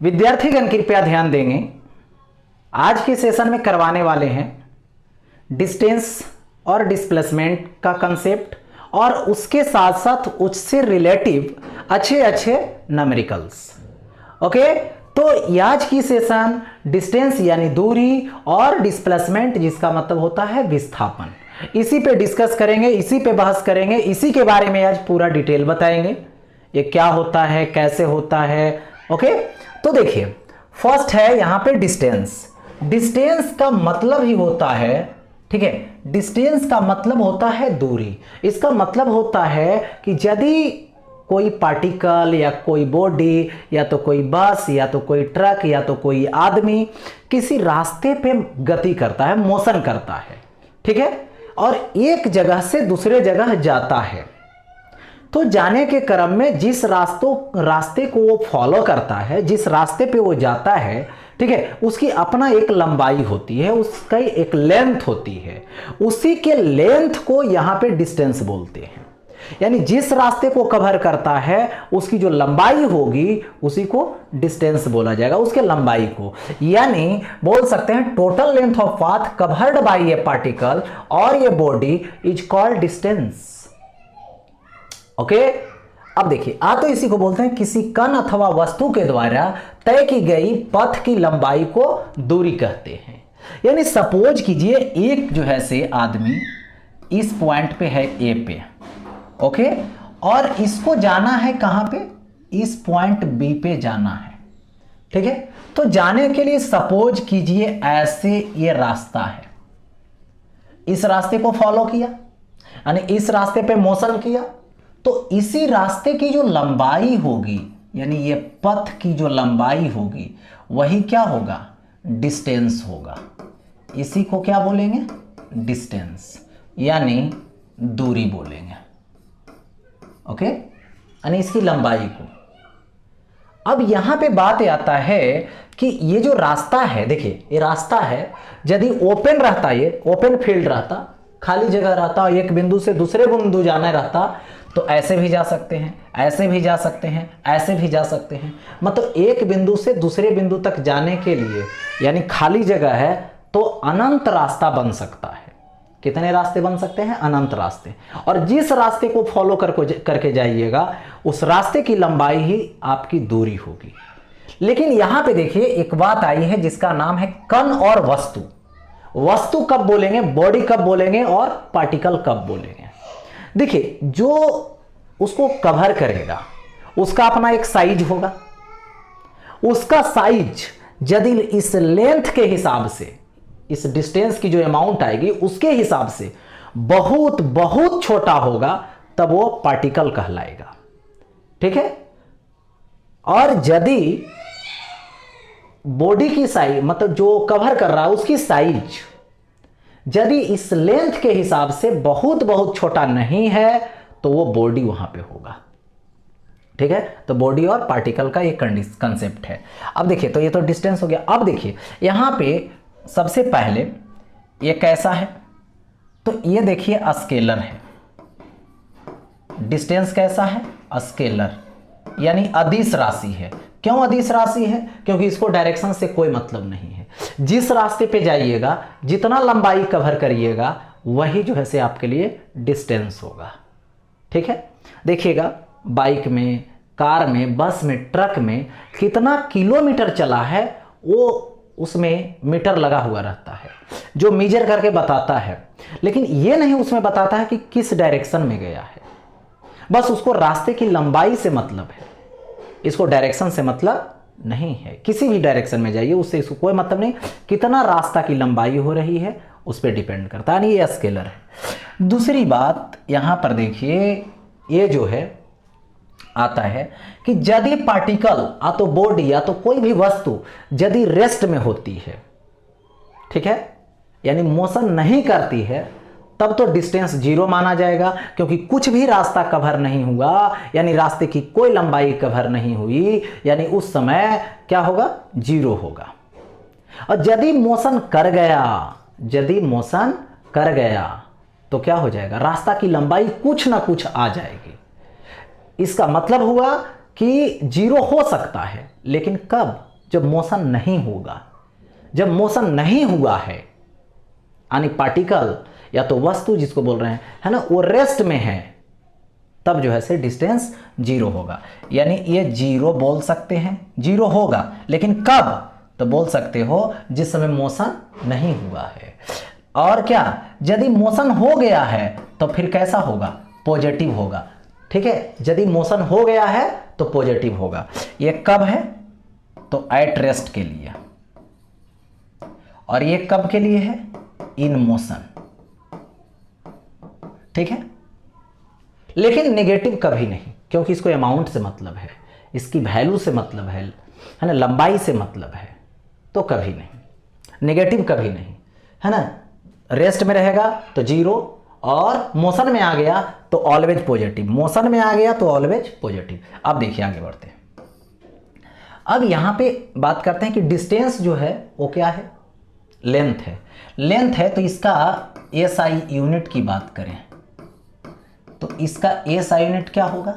विद्यार्थीगण कृपया ध्यान देंगे, आज के सेशन में करवाने वाले हैं डिस्टेंस और डिस्प्लेसमेंट का कंसेप्ट और उसके साथ साथ उससे रिलेटिव अच्छे अच्छे न्यूमेरिकल्स। ओके, तो आज की सेशन डिस्टेंस यानी दूरी और डिस्प्लेसमेंट जिसका मतलब होता है विस्थापन, इसी पे डिस्कस करेंगे, इसी पे बहस करेंगे, इसी के बारे में आज पूरा डिटेल बताएंगे ये क्या होता है, कैसे होता है। ओके, तो देखिए फर्स्ट है यहां पे डिस्टेंस। डिस्टेंस का मतलब ही होता है, ठीक है, डिस्टेंस का मतलब होता है दूरी। इसका मतलब होता है कि यदि कोई पार्टिकल या कोई बॉडी या तो कोई बस या तो कोई ट्रक या तो कोई आदमी किसी रास्ते पे गति करता है, मोशन करता है, ठीक है, और एक जगह से दूसरे जगह जाता है, तो जाने के क्रम में जिस रास्ते को वो फॉलो करता है, जिस रास्ते पे वो जाता है, ठीक है, उसकी अपना एक लंबाई होती है, उसका एक लेंथ होती है, उसी के लेंथ को यहां पे डिस्टेंस बोलते हैं। यानी जिस रास्ते को कवर करता है उसकी जो लंबाई होगी उसी को डिस्टेंस बोला जाएगा, उसके लंबाई को। यानी बोल सकते हैं total length of path covered by A particle और ये body is called distance. Okay, अब देखिए तो इसी को बोलते हैं किसी कण अथवा वस्तु के द्वारा तय की गई पथ की लंबाई को दूरी कहते हैं। यानी सपोज कीजिए एक जो है से आदमी इस पॉइंट पे है ए पे, ओके, और इसको जाना है कहां पे, इस पॉइंट बी पे जाना है, ठीक है। तो जाने के लिए सपोज कीजिए ऐसे ये रास्ता है, इस रास्ते को फॉलो किया, यानी इस रास्ते पे मोशन किया, तो इसी रास्ते की जो लंबाई होगी, यानी ये पथ की जो लंबाई होगी वही क्या होगा, डिस्टेंस होगा। इसी को क्या बोलेंगे, डिस्टेंस, यानी दूरी बोलेंगे। ओके, यानी इसकी लंबाई को। अब यहां पे बात आता है कि ये जो रास्ता है, देखिए ये रास्ता है, यदि ओपन रहता, ये ओपन फील्ड रहता, खाली जगह रहता, एक बिंदु से दूसरे बिंदु जाना रहता, तो ऐसे भी जा सकते हैं, ऐसे भी जा सकते हैं, ऐसे भी जा सकते हैं। मतलब एक बिंदु से दूसरे बिंदु तक जाने के लिए यानी खाली जगह है तो अनंत रास्ता बन सकता है। कितने रास्ते बन सकते हैं, अनंत रास्ते। और जिस रास्ते को फॉलो करके जाइएगा उस रास्ते की लंबाई ही आपकी दूरी होगी। लेकिन यहां पे देखिए एक बात आई है जिसका नाम है कण और वस्तु। वस्तु कब बोलेंगे, बॉडी कब बोलेंगे और पार्टिकल कब बोलेंगे। देखिए जो उसको कवर करेगा उसका अपना एक साइज होगा, उसका साइज यदि इस लेंथ के हिसाब से, इस डिस्टेंस की जो अमाउंट आएगी उसके हिसाब से बहुत बहुत छोटा होगा तब वो पार्टिकल कहलाएगा, ठीक है। और यदि बॉडी की साइज, मतलब जो कवर कर रहा है उसकी साइज यदि इस लेंथ के हिसाब से बहुत बहुत छोटा नहीं है तो वो बॉडी वहां पे होगा, ठीक है। तो बॉडी और पार्टिकल का एक कंसेप्ट है। अब देखिए तो ये तो डिस्टेंस हो गया। अब देखिए यहां पे सबसे पहले ये कैसा है, तो ये देखिए स्केलर है। डिस्टेंस कैसा है, स्केलर, यानी अदिश राशि है। क्यों अदिश राशि है, क्योंकि इसको डायरेक्शन से कोई मतलब नहीं है। जिस रास्ते पे जाइएगा, जितना लंबाई कवर करिएगा वही जो है से आपके लिए डिस्टेंस होगा, ठीक है। देखिएगा बाइक में, कार में, बस में, ट्रक में कितना किलोमीटर चला है वो उसमें मीटर लगा हुआ रहता है जो मेजर करके बताता है, लेकिन ये नहीं उसमें बताता है कि किस डायरेक्शन में गया है। बस उसको रास्ते की लंबाई से मतलब है, इसको डायरेक्शन से मतलब नहीं है। किसी भी डायरेक्शन में जाइए उससे इसको कोई मतलब नहीं, कितना रास्ता की लंबाई हो रही है उस पर डिपेंड करता है। ये स्केलर है। दूसरी बात यहां पर देखिए, ये जो है आता है कि यदि पार्टिकल या तो बॉडी या तो कोई भी वस्तु यदि रेस्ट में होती है, ठीक है, यानी मोशन नहीं करती है, तब तो डिस्टेंस जीरो माना जाएगा, क्योंकि कुछ भी रास्ता कवर नहीं हुआ, यानी रास्ते की कोई लंबाई कवर नहीं हुई, यानी उस समय क्या होगा, जीरो होगा। और यदि मोशन कर गया, यदि मोशन कर गया तो क्या हो जाएगा, रास्ता की लंबाई कुछ ना कुछ आ जाएगी। इसका मतलब हुआ कि जीरो हो सकता है, लेकिन कब? जब मोशन नहीं होगा। जब मोशन नहीं हुआ है, यानी पार्टिकल या तो वस्तु जिसको बोल रहे हैं, है ना, वो रेस्ट में है, तब जो है से डिस्टेंस जीरो होगा। यानी ये जीरो बोल सकते हैं, जीरो होगा, लेकिन कब? तो बोल सकते हो जिस समय मोशन नहीं हुआ है। और क्या, यदि मोशन हो गया है तो फिर कैसा होगा? पॉजिटिव होगा। ठीक है, यदि मोशन हो गया है तो पॉजिटिव होगा। ये कब है? तो एट रेस्ट के लिए। और ये कब के लिए है? In motion. ठीक है, लेकिन नेगेटिव कभी नहीं, क्योंकि इसको अमाउंट से मतलब है, इसकी वैल्यू से मतलब है ना, लंबाई से मतलब है, तो कभी नहीं, नेगेटिव कभी नहीं, है ना। रेस्ट में रहेगा तो जीरो, और मोशन में आ गया तो ऑलवेज पॉजिटिव, मोशन में आ गया तो ऑलवेज पॉजिटिव। अब देखिए आगे बढ़ते हैं। अब यहां पे बात करते हैं कि डिस्टेंस जो है वो क्या है? लेंथ है। लेंथ है तो इसका एसआई यूनिट की बात करें तो इसका एसआई यूनिट क्या होगा?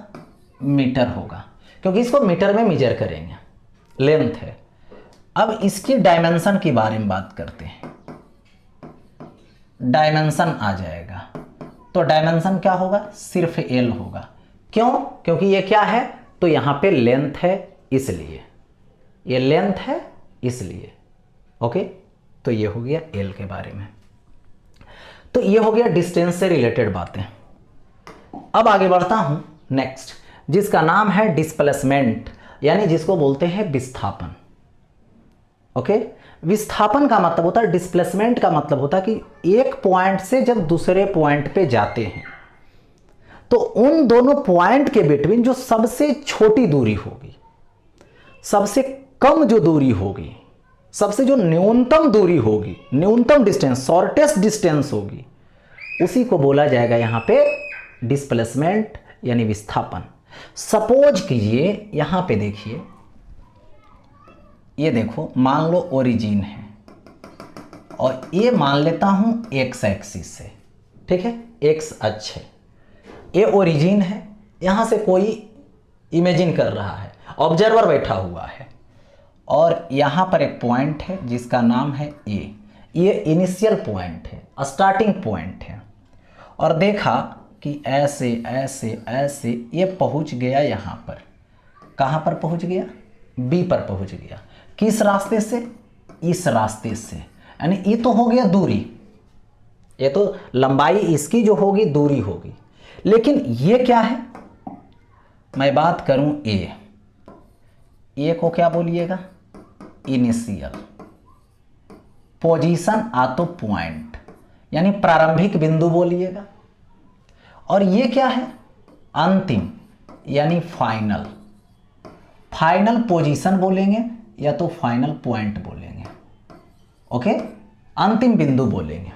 मीटर होगा, क्योंकि इसको मीटर में मेजर करेंगे। लेंथ है। अब इसकी डायमेंशन के बारे में बात करते हैं। डायमेंशन आ जाएगा तो डायमेंशन क्या होगा? सिर्फ एल होगा। क्यों? क्योंकि ये क्या है? तो यहां पे लेंथ है इसलिए, ये लेंथ है इसलिए। ओके, तो ये हो गया एल के बारे में। तो ये हो गया डिस्टेंस से रिलेटेड बातें। अब आगे बढ़ता हूं नेक्स्ट, जिसका नाम है डिस्प्लेसमेंट, यानी जिसको बोलते हैं विस्थापन। ओके, विस्थापन का मतलब होता है, डिस्प्लेसमेंट का मतलब होता है कि एक पॉइंट से जब दूसरे पॉइंट पे जाते हैं तो उन दोनों पॉइंट के बिटवीन जो सबसे छोटी दूरी होगी, सबसे कम जो दूरी होगी, सबसे जो न्यूनतम दूरी होगी, न्यूनतम डिस्टेंस, शॉर्टेस्ट डिस्टेंस होगी, उसी को बोला जाएगा यहां पे डिस्प्लेसमेंट यानी विस्थापन। सपोज कीजिए यहां पे देखिए, ये देखो, मान लो ओरिजिन है और ये मान लेता हूं एक्स एक्सिस से। ठीक है, एक्स अक्ष है, ये ओरिजिन है, यहां से कोई इमेजिन कर रहा है, ऑब्जर्वर बैठा हुआ है, और यहां पर एक पॉइंट है जिसका नाम है ए। ये इनिशियल पॉइंट है, स्टार्टिंग पॉइंट है, और देखा कि ऐसे ऐसे ऐसे ये पहुंच गया यहां पर। कहां पर पहुंच गया? बी पर पहुंच गया। किस रास्ते से? इस रास्ते से। यानी ये तो हो गया दूरी, ये तो लंबाई इसकी जो होगी दूरी होगी। लेकिन ये क्या है? मैं बात करूं ए को क्या बोलिएगा? इनिशियल पोजीशन आतो पॉइंट, यानी प्रारंभिक बिंदु बोलिएगा। और ये क्या है? अंतिम, यानी फाइनल। फाइनल पोजीशन बोलेंगे या तो फाइनल पॉइंट बोलेंगे। ओके, अंतिम बिंदु बोलेंगे।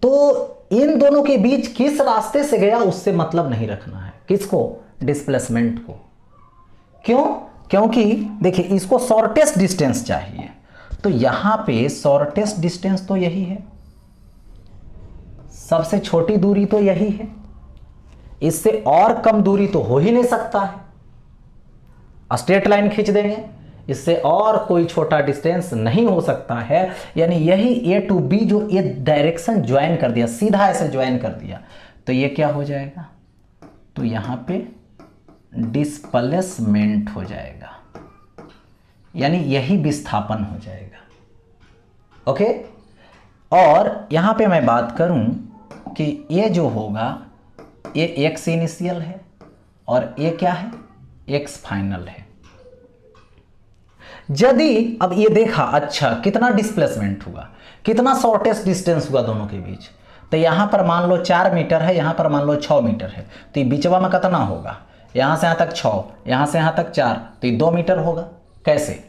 तो इन दोनों के बीच किस रास्ते से गया उससे मतलब नहीं रखना है। किसको? डिस्प्लेसमेंट को। क्यों? क्योंकि देखिए, इसको शॉर्टेस्ट डिस्टेंस चाहिए, तो यहां पे शॉर्टेस्ट डिस्टेंस तो यही है, सबसे छोटी दूरी तो यही है, इससे और कम दूरी तो हो ही नहीं सकता है। स्ट्रेट लाइन खींच देंगे, इससे और कोई छोटा डिस्टेंस नहीं हो सकता है। यानी यही ए टू बी जो ये डायरेक्शन ज्वाइन कर दिया, सीधा ऐसे ज्वाइन कर दिया, तो ये क्या हो जाएगा? तो यहां पे डिस्प्लेसमेंट हो जाएगा, यानी यही विस्थापन हो जाएगा। ओके, और यहां पे मैं बात करूं कि ये जो होगा, ये एक्स इनिशियल है और ये क्या है? एक्स फाइनल है। यदि अब ये देखा, अच्छा कितना डिस्प्लेसमेंट हुआ, कितना शॉर्टेस्ट डिस्टेंस हुआ दोनों के बीच, तो यहां पर मान लो 4 मीटर है, यहां पर मान लो 6 मीटर है, तो ये बीचवा में कितना होगा? यहां से यहां तक 6, यहां से यहां तक 4, तो ये 2 मीटर होगा। कैसे?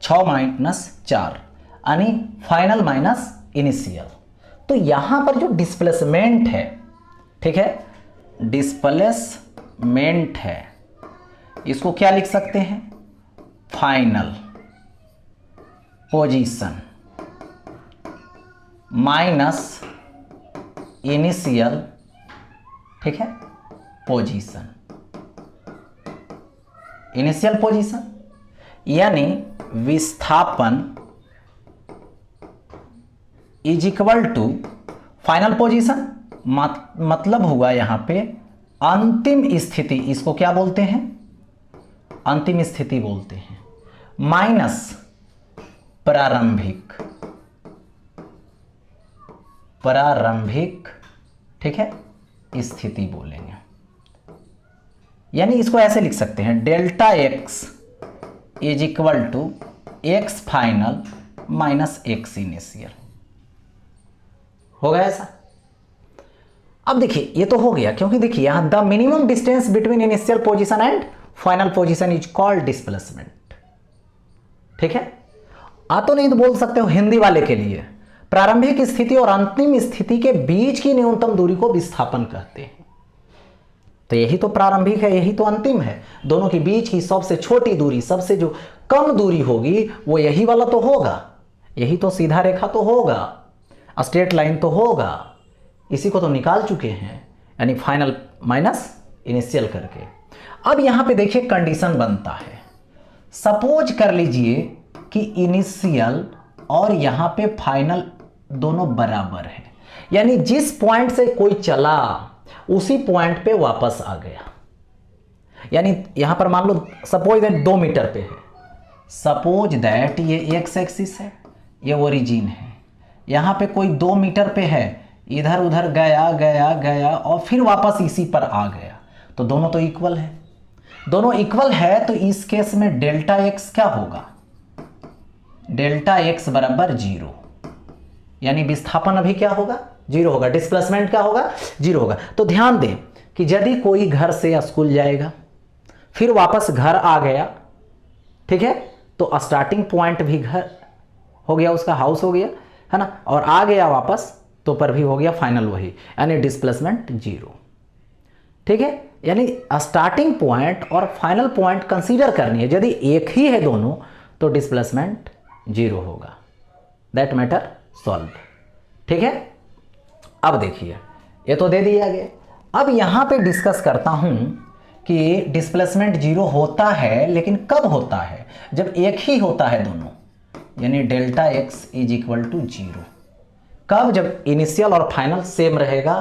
6 माइनस 4 यानी फाइनल माइनस इनिशियल। तो यहां पर जो डिस्प्लेसमेंट है, ठीक है, डिस्प्लेसमेंट है, इसको क्या लिख सकते हैं? फाइनल पोजीशन माइनस इनिशियल, ठीक है, पोजीशन। इनिशियल पोजीशन, यानी विस्थापन is equal to final position, मतलब हुआ यहां पे अंतिम स्थिति, इसको क्या बोलते हैं, अंतिम स्थिति बोलते हैं, माइनस प्रारंभिक, ठीक है, स्थिति बोलेंगे। यानी इसको ऐसे लिख सकते हैं, delta x is equal to x final minus x initial. हो गया ऐसा। अब देखिए ये तो हो गया, क्योंकि देखिए यहां the minimum distance between initial position and final position is called displacement. ठीक है, तो नहीं तो बोल सकते हो हिंदी वाले के लिए, प्रारंभिक स्थिति और अंतिम स्थिति के बीच की न्यूनतम दूरी को विस्थापन कहते हैं। तो यही तो प्रारंभिक है, यही तो अंतिम है, दोनों के बीच की सबसे छोटी दूरी, सबसे जो कम दूरी होगी वो यही वाला तो होगा, यही तो सीधा रेखा तो होगा, स्ट्रेट लाइन तो होगा, इसी को तो निकाल चुके हैं, यानी फाइनल माइनस इनिशियल करके। अब यहां पे देखिए कंडीशन बनता है, सपोज कर लीजिए कि इनिशियल और यहां पे फाइनल दोनों बराबर है, यानी जिस पॉइंट से कोई चला उसी पॉइंट पे वापस आ गया। यानी यहां पर मान लो सपोज दैट 2 मीटर पे है, सपोज दैट ये एक्स एक्सिस है, ये ओरिजिन है, यहां पे कोई 2 मीटर पे है, इधर उधर गया गया गया और फिर वापस इसी पर आ गया, तो दोनों तो इक्वल है, दोनों इक्वल है। तो इस केस में डेल्टा एक्स क्या होगा, डेल्टा एक्स बराबर 0, यानी विस्थापन अभी क्या होगा, 0 होगा, डिस्प्लेसमेंट क्या होगा, 0 होगा। तो ध्यान दें कि यदि कोई घर से स्कूल जाएगा फिर वापस घर आ गया, ठीक है, तो स्टार्टिंग पॉइंट भी घर हो गया, उसका हाउस हो गया, है ना, और आ गया वापस तो पर भी हो गया फाइनल वही, यानी डिस्प्लेसमेंट 0। ठीक है, यानी स्टार्टिंग पॉइंट और फाइनल पॉइंट कंसीडर करनी है, यदि एक ही है दोनों तो डिस्प्लेसमेंट 0 होगा। That matter solve. ठीक है, अब देखिए ये तो दे दिया गया, अब यहां पे डिस्कस करता हूं कि डिस्प्लेसमेंट 0 होता है, लेकिन कब होता है, जब एक ही होता है दोनों, यानी delta x is equal to 0। कब, जब इनिशियल और फाइनल सेम रहेगा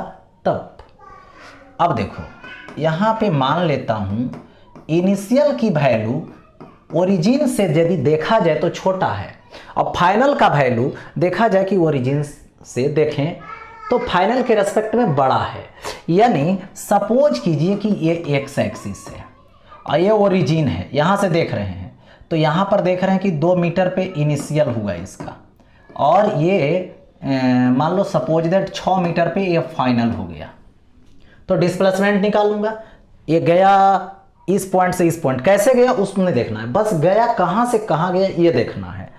तब। अब देखो यहां पे मान लेता हूं इनिशियल की वैल्यू ओरिजिन से यदि देखा जाए तो छोटा है, और फाइनल का वैल्यू देखा जाए कि ओरिजिन से देखें तो फाइनल के रेस्पेक्ट में बड़ा है। यानी सपोज कीजिए कि ये एक्स एक्सिस है और ये ओरिजिन है, यहां से देख रहे हैं तो यहां पर देख रहे हैं कि 2 मीटर पे इनिशियल हुआ इसका, और ये मान लो सपोज दैट 6 मीटर पे ये फाइनल हो गया, तो डिस्प्लेसमेंट निकालूंगा, ये गया इस पॉइंट से इस पॉइंट, कैसे गया उसमें देखना है, बस गया कहां से कहां गया ये देखना है।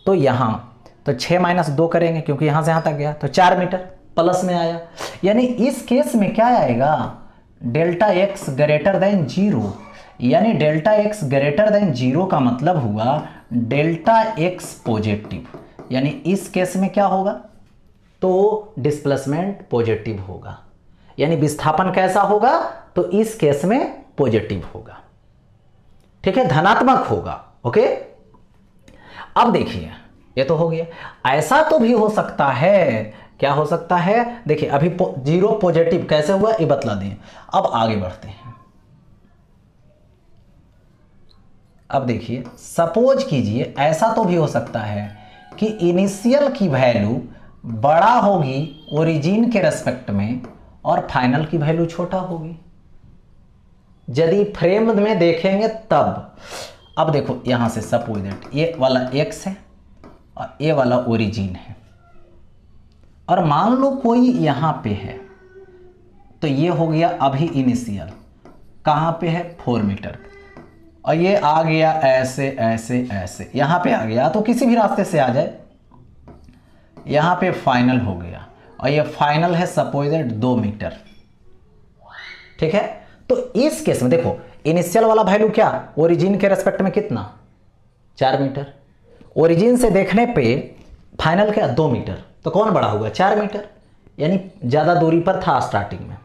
तो यहां तो 6 माइनस 2 करेंगे क्योंकि यहां से यहां तक गया, तो 4 मीटर प्लस में आया, यानी इस केस में क्या आएगा, डेल्टा एक्स ग्रेटर देन 0, यानी डेल्टा एक्स ग्रेटर देन 0 का मतलब हुआ डेल्टा एक्स पॉजिटिव, यानी इस केस में क्या होगा, तो डिस्प्लेसमेंट पॉजिटिव होगा, यानी विस्थापन कैसा होगा, तो इस केस में पॉजिटिव होगा। ठीक है, धनात्मक होगा। ओके, अब देखिए ये तो हो गया, ऐसा तो भी हो सकता है, क्या हो सकता है, देखिए अभी 0 पॉजिटिव कैसे हुआ ये बतला दें। अब आगे बढ़ते हैं, अब देखिए सपोज कीजिए ऐसा तो भी हो सकता है कि इनिशियल की वैल्यू बड़ा होगी ओरिजिन के रेस्पेक्ट में और फाइनल की वैल्यू छोटा होगी, यदि फ्रेम में देखेंगे तब। अब देखो यहां से सपोज दैट ये वाला एक्स है और ये वाला ओरिजिन है, और मान लो कोई यहां पे है, तो ये हो गया अभी इनिशियल, कहां पे है 4 मीटर, और ये आ गया ऐसे ऐसे ऐसे यहां पे आ गया, तो किसी भी रास्ते से आ जाए, यहां पे फाइनल हो गया, और ये फाइनल है सपोज दैट 2 मीटर। ठीक है, तो इस केस में देखो इनिशियल वाला वैल्यू क्या, ओरिजिन के रेस्पेक्ट में कितना, 4 मीटर, ओरिजिन से देखने पे फाइनल क्या 2 मीटर, तो कौन बड़ा होगा, 4 मीटर, यानी ज़्यादा दूरी पर था स्टार्टिंग में,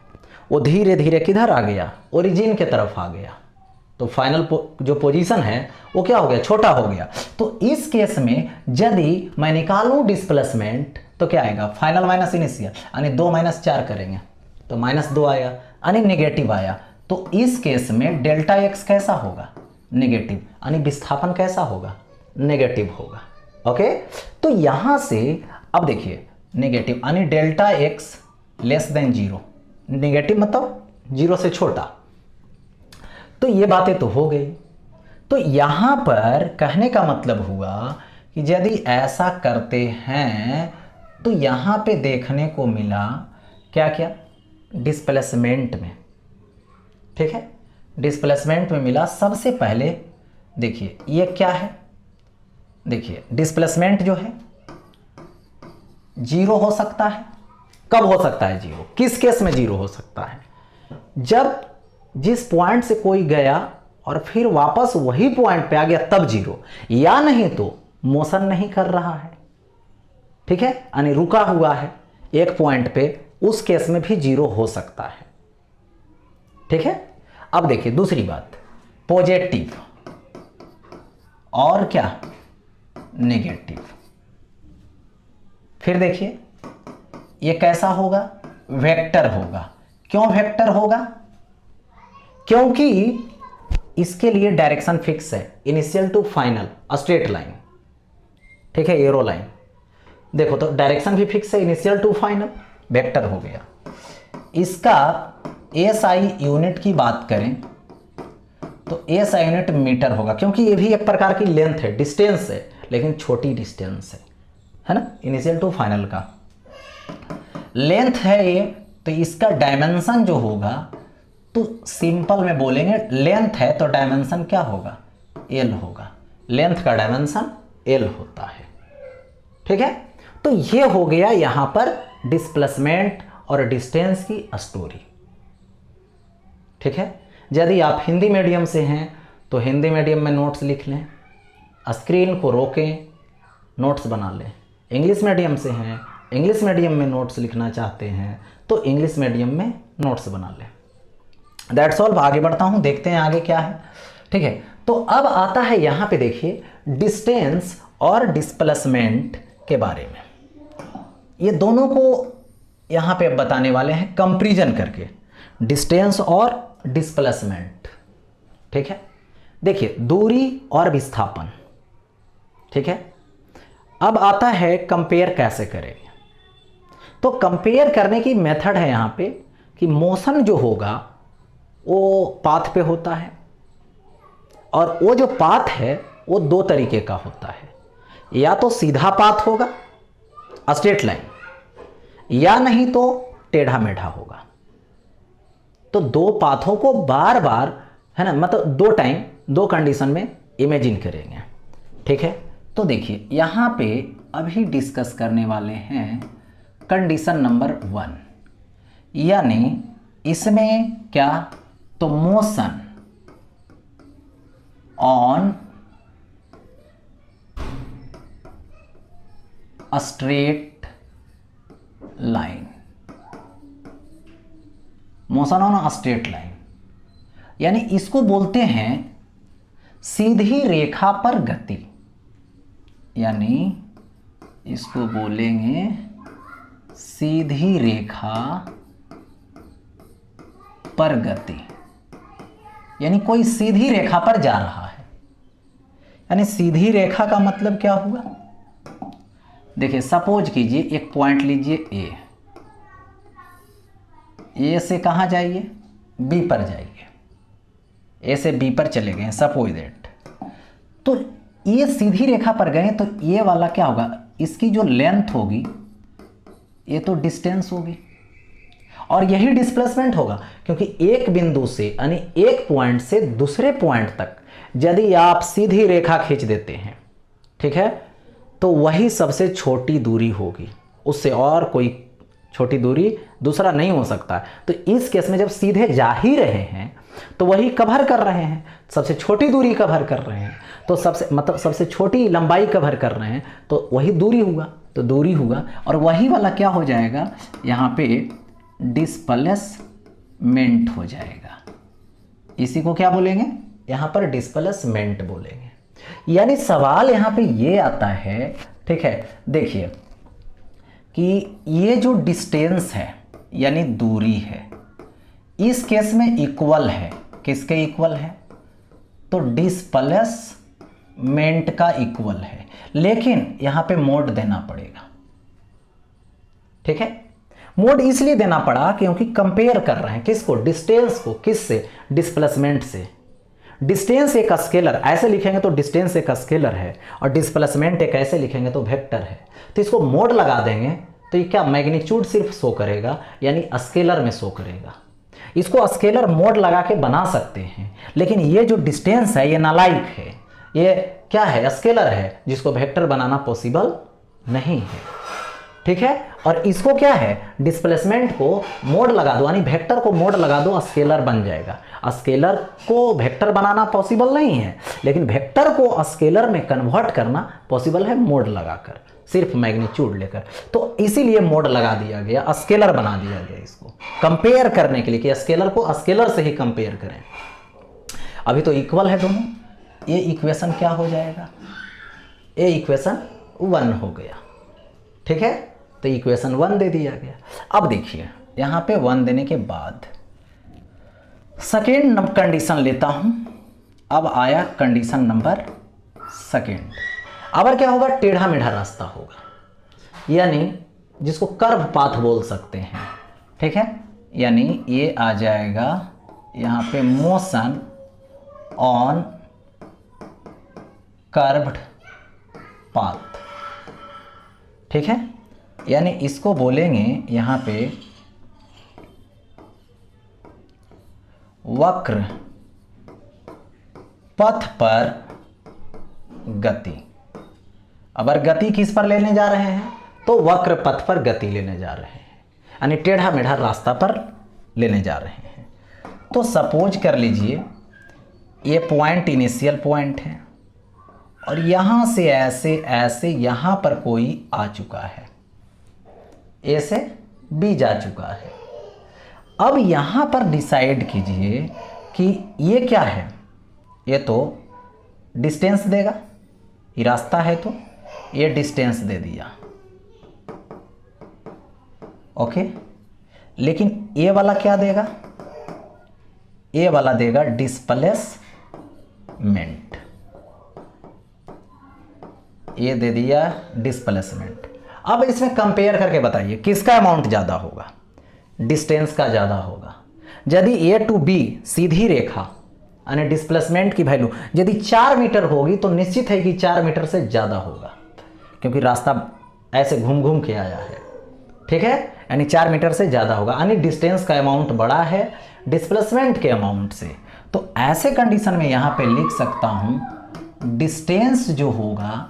वो धीरे धीरे किधर आ गया, ओरिजिन के तरफ आ गया, तो फाइनल जो पोजीशन है वो क्या हो गया, छोटा हो गया। तो इस केस में यदि मैं निकालूं डिस्प्लेसमेंट तो क्या आएगा, फाइनल माइनस इनिशियल, यानी 2 माइनस 4 करेंगे तो -2 आया, यानी नेगेटिव आया। तो इस केस में डेल्टा एक्स कैसा होगा, नेगेटिव, यानी विस्थापन कैसा होगा, नेगेटिव होगा। ओके, तो यहां से अब देखिए नेगेटिव यानी delta x less than 0, negative मतलब 0 से छोटा। तो ये बातें तो हो गई। तो यहां पर कहने का मतलब हुआ कि यदि ऐसा करते हैं तो यहां पे देखने को मिला क्या क्या, डिस्प्लेसमेंट में, ठीक है, डिस्प्लेसमेंट में मिला सबसे पहले देखिए ये क्या है, देखिए डिस्प्लेसमेंट जो है 0 हो सकता है। कब हो सकता है 0, किस केस में 0 हो सकता है, जब जिस पॉइंट से कोई गया और फिर वापस वही पॉइंट पे आ गया तब 0, या नहीं तो मोशन नहीं कर रहा है, ठीक है, यानी रुका हुआ है एक पॉइंट पे, उस केस में भी 0 हो सकता है, ठीक है। अब देखिए दूसरी बात, पॉजिटिव और क्या, नेगेटिव। फिर देखिए ये कैसा होगा, वेक्टर होगा। क्यों वेक्टर होगा, क्योंकि इसके लिए डायरेक्शन फिक्स है, initial to final straight line, ठीक है, एरो लाइन। देखो तो डायरेक्शन भी फिक्स है, इनिशियल टू फाइनल, वेक्टर हो गया। इसका एसआई यूनिट की बात करें तो एसआई यूनिट मीटर होगा, क्योंकि ये भी एक प्रकार की लेंथ है, डिस्टेंस है, लेकिन छोटी डिस्टेंस है ना, इनिशियल टू फाइनल का लेंथ है ये। तो इसका डायमेंशन जो होगा, तो सिंपल में बोलेंगे लेंथ है तो डायमेंशन क्या होगा, एल होगा, लेंथ का डायमेंशन एल होता है, ठीक है। तो ये हो गया यहां पर डिस्प्लेसमेंट और डिस्टेंस की स्टोरी, ठीक है। यदि आप हिंदी मीडियम से हैं तो हिंदी मीडियम में नोट्स लिख लें, स्क्रीन को रोकें, नोट्स बना लें। इंग्लिश मीडियम से हैं, इंग्लिश मीडियम में नोट्स लिखना चाहते हैं तो इंग्लिश मीडियम में नोट्स बना लें। That's all. आगे बढ़ता हूं, देखते हैं आगे क्या है, ठीक है। तो अब आता है यहां पे देखिए डिस्टेंस और डिस्प्लेसमेंट के बारे में। ये दोनों को यहां पे बताने वाले हैं कंपैरिजन करके, डिस्टेंस और डिस्प्लेसमेंट, ठीक है। देखिए दूरी और विस्थापन, ठीक है। अब आता है कंपेयर कैसे करेंगे। तो कंपेयर करने की मेथड है यहां पे कि मोशन जो होगा वो पाथ पे होता है, और वो जो पाथ है वो 2 तरीके का होता है, या तो सीधा पाथ होगा स्ट्रेट लाइन, या नहीं तो टेढ़ा मेढ़ा होगा। तो 2 पाथों को बार बार, है ना, मतलब 2 टाइम 2 कंडीशन में इमेजिन करेंगे, ठीक है। तो देखिए यहां पे अभी डिस्कस करने वाले हैं कंडीशन नंबर 1, यानी इसमें क्या, तो motion on a straight line, motion on a straight line, यानी इसको बोलते हैं सीधी रेखा पर गति, यानी इसको बोलेंगे सीधी रेखा पर गति, यानी कोई सीधी रेखा पर जा रहा है। यानी सीधी रेखा का मतलब क्या हुआ, देखिए सपोज कीजिए एक पॉइंट लीजिए ए से कहां जाइए, बी पर जाइए, ए से बी पर चले गए सपोज दैट। तो ये सीधी रेखा पर गए तो ये वाला क्या होगा, इसकी जो लेंथ होगी ये तो डिस्टेंस होगी, और यही डिस्प्लेसमेंट होगा, क्योंकि एक बिंदु से यानी एक पॉइंट से दूसरे पॉइंट तक यदि आप सीधी रेखा खींच देते हैं, ठीक है, तो वही सबसे छोटी दूरी होगी, उससे और कोई छोटी दूरी दूसरा नहीं हो सकता। तो इस केस में जब सीधे जा ही रहे हैं तो वही कवर कर रहे हैं, सबसे छोटी दूरी कवर कर रहे हैं, तो सबसे छोटी लंबाई कवर कर रहे हैं, तो वही दूरी हुआ, तो दूरी हुआ, और वही वाला क्या हो जाएगा यहाँ पे, डिस्प्लेसमेंट हो जाएगा। इसी को क्या बोलेंगे, यहाँ पर डिस्प्लेसमेंट बोलेंगे। यानी सवाल यहाँ पे ये आता है, ठीक है, देखिए कि ये जो डिस्टेंस है यानी दूरी है, इस केस में इक्वल है, किसके इक्वल है? तो डिस्प्लेसमेंट का इक्वल है, लेकिन यहाँ पे मोड देना पड़ेगा। ठीक है, मोड इसलिए देना पड़ा क्योंकि कंपेयर कर रहे हैं किसको? डिस्टेंस को। किससे? डिस्प्लेसमेंट से। डिस्टेंस एक स्केलर, ऐसे लिखेंगे तो डिस्टेंस एक स्केलर है, और डिस्प्लेसमेंट एक ऐसे लिखेंगे तो वेक्टर है। तो इसको मोड लगा देंगे तो ये क्या? मैग्नीट्यूड सिर्फ शो करेगा, यानी स्केलर में शो करेगा। इसको स्केलर मोड लगा के बना सकते हैं, लेकिन ये जो डिस्टेंस है ये नालायक है, ये क्या है? स्केलर है, जिसको वेक्टर बनाना पॉसिबल नहीं है। ठीक है, और इसको क्या है? डिस्प्लेसमेंट को मोड लगा दो, यानी वेक्टर को मोड लगा दो, स्केलर बन जाएगा। स्केलर को वेक्टर बनाना पॉसिबल नहीं है, लेकिन वेक्टर को स्केलर में कन्वर्ट करना पॉसिबल है मोड लगाकर, सिर्फ मैग्नीट्यूड लेकर। तो इसीलिए मोड लगा दिया गया, स्केलर बना दिया गया इसको कंपेयर करने के लिए, कि स्केलर को स्केलर से ही कंपेयर करें। अभी तो इक्वल है दोनों, ये इक्वेशन क्या हो जाएगा? ये इक्वेशन 1 हो गया। ठीक है, तो इक्वेशन 1 दे दिया गया। अब देखिए यहाँ पे 1 देने के बाद सेकेंड कंडीशन लेता हूं। अब आया कंडीशन नंबर सेकेंड। अब क्या होगा? टेढ़ा मेढ़ा रास्ता होगा, यानी जिसको कर्व पाथ बोल सकते हैं। ठीक है, यानी ये आ जाएगा यहाँ पे मोशन ऑन कर्व्ड पाथ। ठीक है, यानी इसको बोलेंगे यहाँ पे वक्र पथ पर गति। अगर गति किस पर लेने जा रहे हैं? तो वक्र पथ पर गति लेने जा रहे हैं, यानी टेढ़ा मेढ़ा रास्ता पर लेने जा रहे हैं। तो सपोज कर लीजिए ये पॉइंट इनिशियल पॉइंट है, और यहां से ऐसे ऐसे यहां पर कोई आ चुका है, ए से बी जा चुका है। अब यहां पर डिसाइड कीजिए कि ये क्या है? ये तो डिस्टेंस देगा, ये रास्ता है तो ये डिस्टेंस दे दिया। ओके, लेकिन ये वाला क्या देगा? ये वाला देगा डिस्प्लेसमेंट। ये दे दिया डिस्प्लेसमेंट। अब इसमें कंपेयर करके बताइए किसका अमाउंट ज़्यादा होगा? डिस्टेंस का ज़्यादा होगा। यदि ए टू बी सीधी रेखा यानी डिस्प्लेसमेंट की वैल्यू यदि 4 मीटर होगी तो निश्चित है कि 4 मीटर से ज़्यादा होगा, क्योंकि रास्ता ऐसे घूम घूम के आया है। ठीक है, यानी 4 मीटर से ज़्यादा होगा, यानी डिस्टेंस का अमाउंट बड़ा है डिस्प्लेसमेंट के अमाउंट से। तो ऐसे कंडीशन में यहाँ पे लिख सकता हूँ डिस्टेंस जो होगा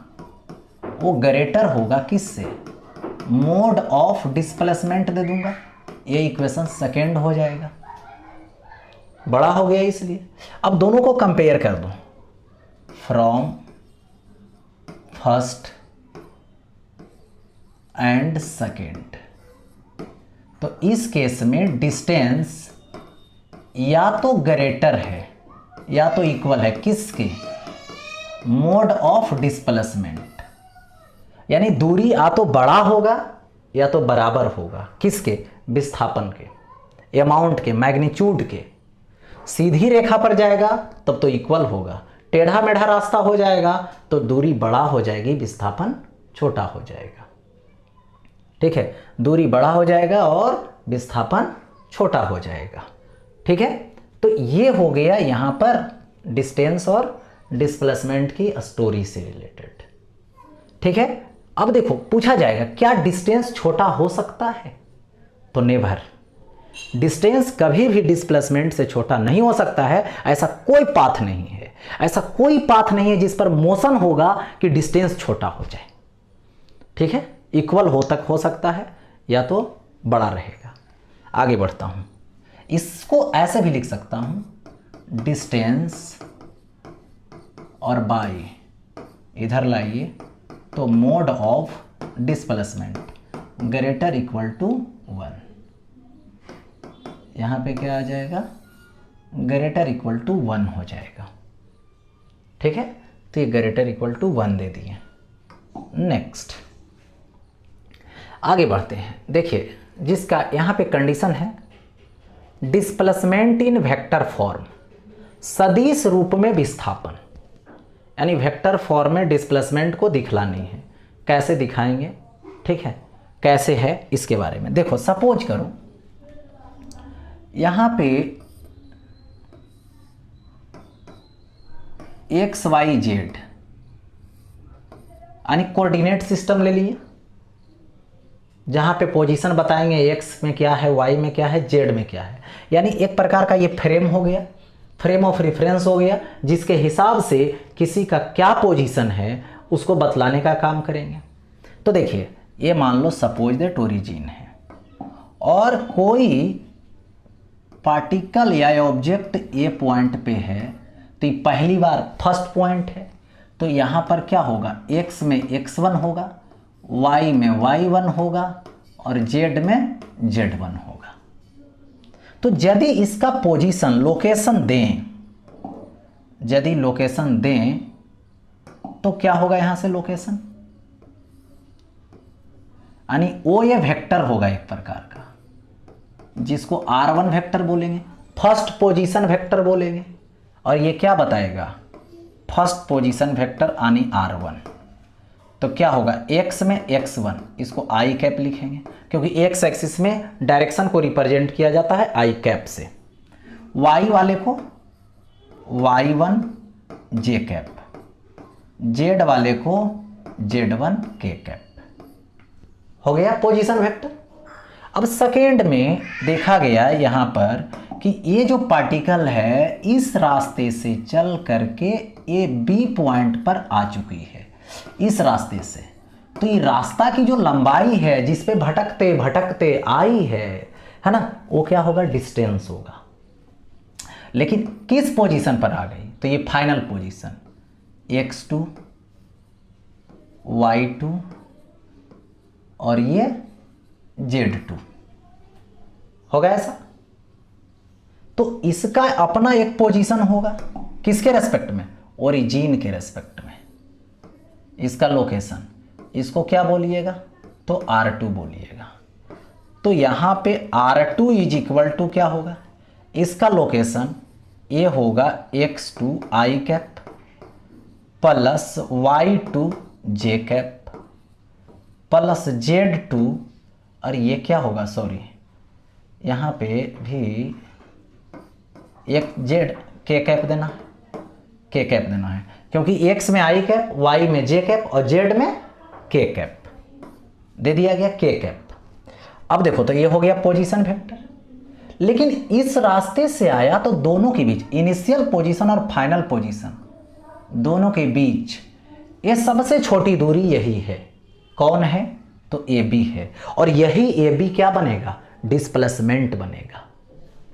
वो ग्रेटर होगा किससे? मोड ऑफ डिस्प्लेसमेंट दे दूंगा, ये इक्वेशन सेकेंड हो जाएगा। बड़ा हो गया इसलिए। अब दोनों को कंपेयर कर दो, फ्रॉम फर्स्ट एंड सेकेंड। तो इस केस में डिस्टेंस या तो ग्रेटर है या तो इक्वल है किसके? मोड ऑफ डिस्प्लेसमेंट, यानी दूरी या तो बड़ा होगा या तो बराबर होगा किसके? विस्थापन के, अमाउंट के, मैग्नीट्यूड के। सीधी रेखा पर जाएगा तब तो इक्वल होगा, टेढ़ा मेढ़ा रास्ता हो जाएगा तो दूरी बड़ा हो जाएगी, विस्थापन छोटा हो जाएगा। ठीक है, दूरी बड़ा हो जाएगा और विस्थापन छोटा हो जाएगा। ठीक है, तो ये हो गया यहाँ पर डिस्टेंस और डिस्प्लेसमेंट की स्टोरी से रिलेटेड। ठीक है, अब देखो पूछा जाएगा क्या डिस्टेंस छोटा हो सकता है? तो नेवर, डिस्टेंस कभी भी डिस्प्लेसमेंट से छोटा नहीं हो सकता है। ऐसा कोई पाथ नहीं है, ऐसा कोई पाथ नहीं है जिस पर मोशन होगा कि डिस्टेंस छोटा हो जाए। ठीक है, इक्वल हो सकता है या तो बड़ा रहेगा। आगे बढ़ता हूं, इसको ऐसे भी लिख सकता हूं डिस्टेंस और बाई इधर लाइए तो mod of displacement greater equal to 1। यहाँ पे क्या आ जाएगा? ग्रेटर इक्वल टू 1 हो जाएगा। ठीक है, तो ये ग्रेटर इक्वल टू 1 दे दिए। नेक्स्ट आगे बढ़ते हैं। देखिए जिसका यहाँ पे कंडीशन है डिस्प्लेसमेंट इन वेक्टर फॉर्म, सदिश रूप में विस्थापन, यानी वेक्टर फॉर्म में डिस्प्लेसमेंट को दिखलानी है। कैसे दिखाएंगे, ठीक है, कैसे है इसके बारे में देखो। सपोज करो यहाँ पे एक्स वाई जेड यानी कोऑर्डिनेट सिस्टम ले लिए, जहाँ पे पोजीशन बताएंगे एक्स में क्या है, वाई में क्या है, जेड में क्या है, यानी एक प्रकार का ये फ्रेम हो गया, फ्रेम ऑफ रेफरेंस हो गया, जिसके हिसाब से किसी का क्या पोजीशन है उसको बतलाने का काम करेंगे। तो देखिए ये मान लो सपोज दैट ओरिजिन है और कोई पार्टिकल या ऑब्जेक्ट ए पॉइंट पे है, तो ये पहली बार फर्स्ट पॉइंट है, तो यहाँ पर क्या होगा, एक्स में x1 होगा, y में y1 होगा और z में z1 होगा। तो यदि इसका पोजीशन लोकेशन दें, यदि लोकेशन दें तो क्या होगा, यहाँ से लोकेशन यानी ओ ये वेक्टर होगा एक प्रकार का, जिसको r1 वेक्टर बोलेंगे, फर्स्ट पोजीशन वेक्टर बोलेंगे, और ये क्या बताएगा, फर्स्ट पोजीशन वेक्टर यानी r1। तो क्या होगा, x में x1, इसको i कैप लिखेंगे क्योंकि x एक्सिस में डायरेक्शन को रिप्रेजेंट किया जाता है i कैप से, y वाले को y1 j कैप, z वाले को z1 k कैप। हो गया पोजीशन वेक्टर। अब सेकेंड में देखा गया यहाँ पर कि ये जो पार्टिकल है इस रास्ते से चल करके ए बी पॉइंट पर आ चुकी है, इस रास्ते से, तो ये रास्ता की जो लंबाई है जिस पे भटकते भटकते आई है ना, वो क्या होगा, डिस्टेंस होगा। लेकिन किस पोजीशन पर आ गई, तो ये फाइनल पोजीशन x2 y2 और ये z2 होगा ऐसा। तो इसका अपना एक पोजीशन होगा, किसके रेस्पेक्ट में, ओरिजिन के रेस्पेक्ट में, इसका लोकेशन, इसको क्या बोलिएगा, तो R2 बोलिएगा। तो यहाँ पे R2 इज इक्वल टू क्या होगा, इसका लोकेशन ये होगा x2 i cap plus y2 j cap plus z2, और ये क्या होगा, सॉरी यहाँ पे भी एक जेड के कैप देना है, के कैप देना है क्योंकि x में i कैप, y में j कैप और z में k कैप दे दिया गया, k कैप। अब देखो तो ये हो गया पोजीशन वेक्टर, लेकिन इस रास्ते से आया तो दोनों के बीच, इनिशियल पोजीशन और फाइनल पोजीशन दोनों के बीच ये सबसे छोटी दूरी यही है, कौन है, तो ए बी है, और यही ए बी क्या बनेगा, डिस्प्लेसमेंट बनेगा,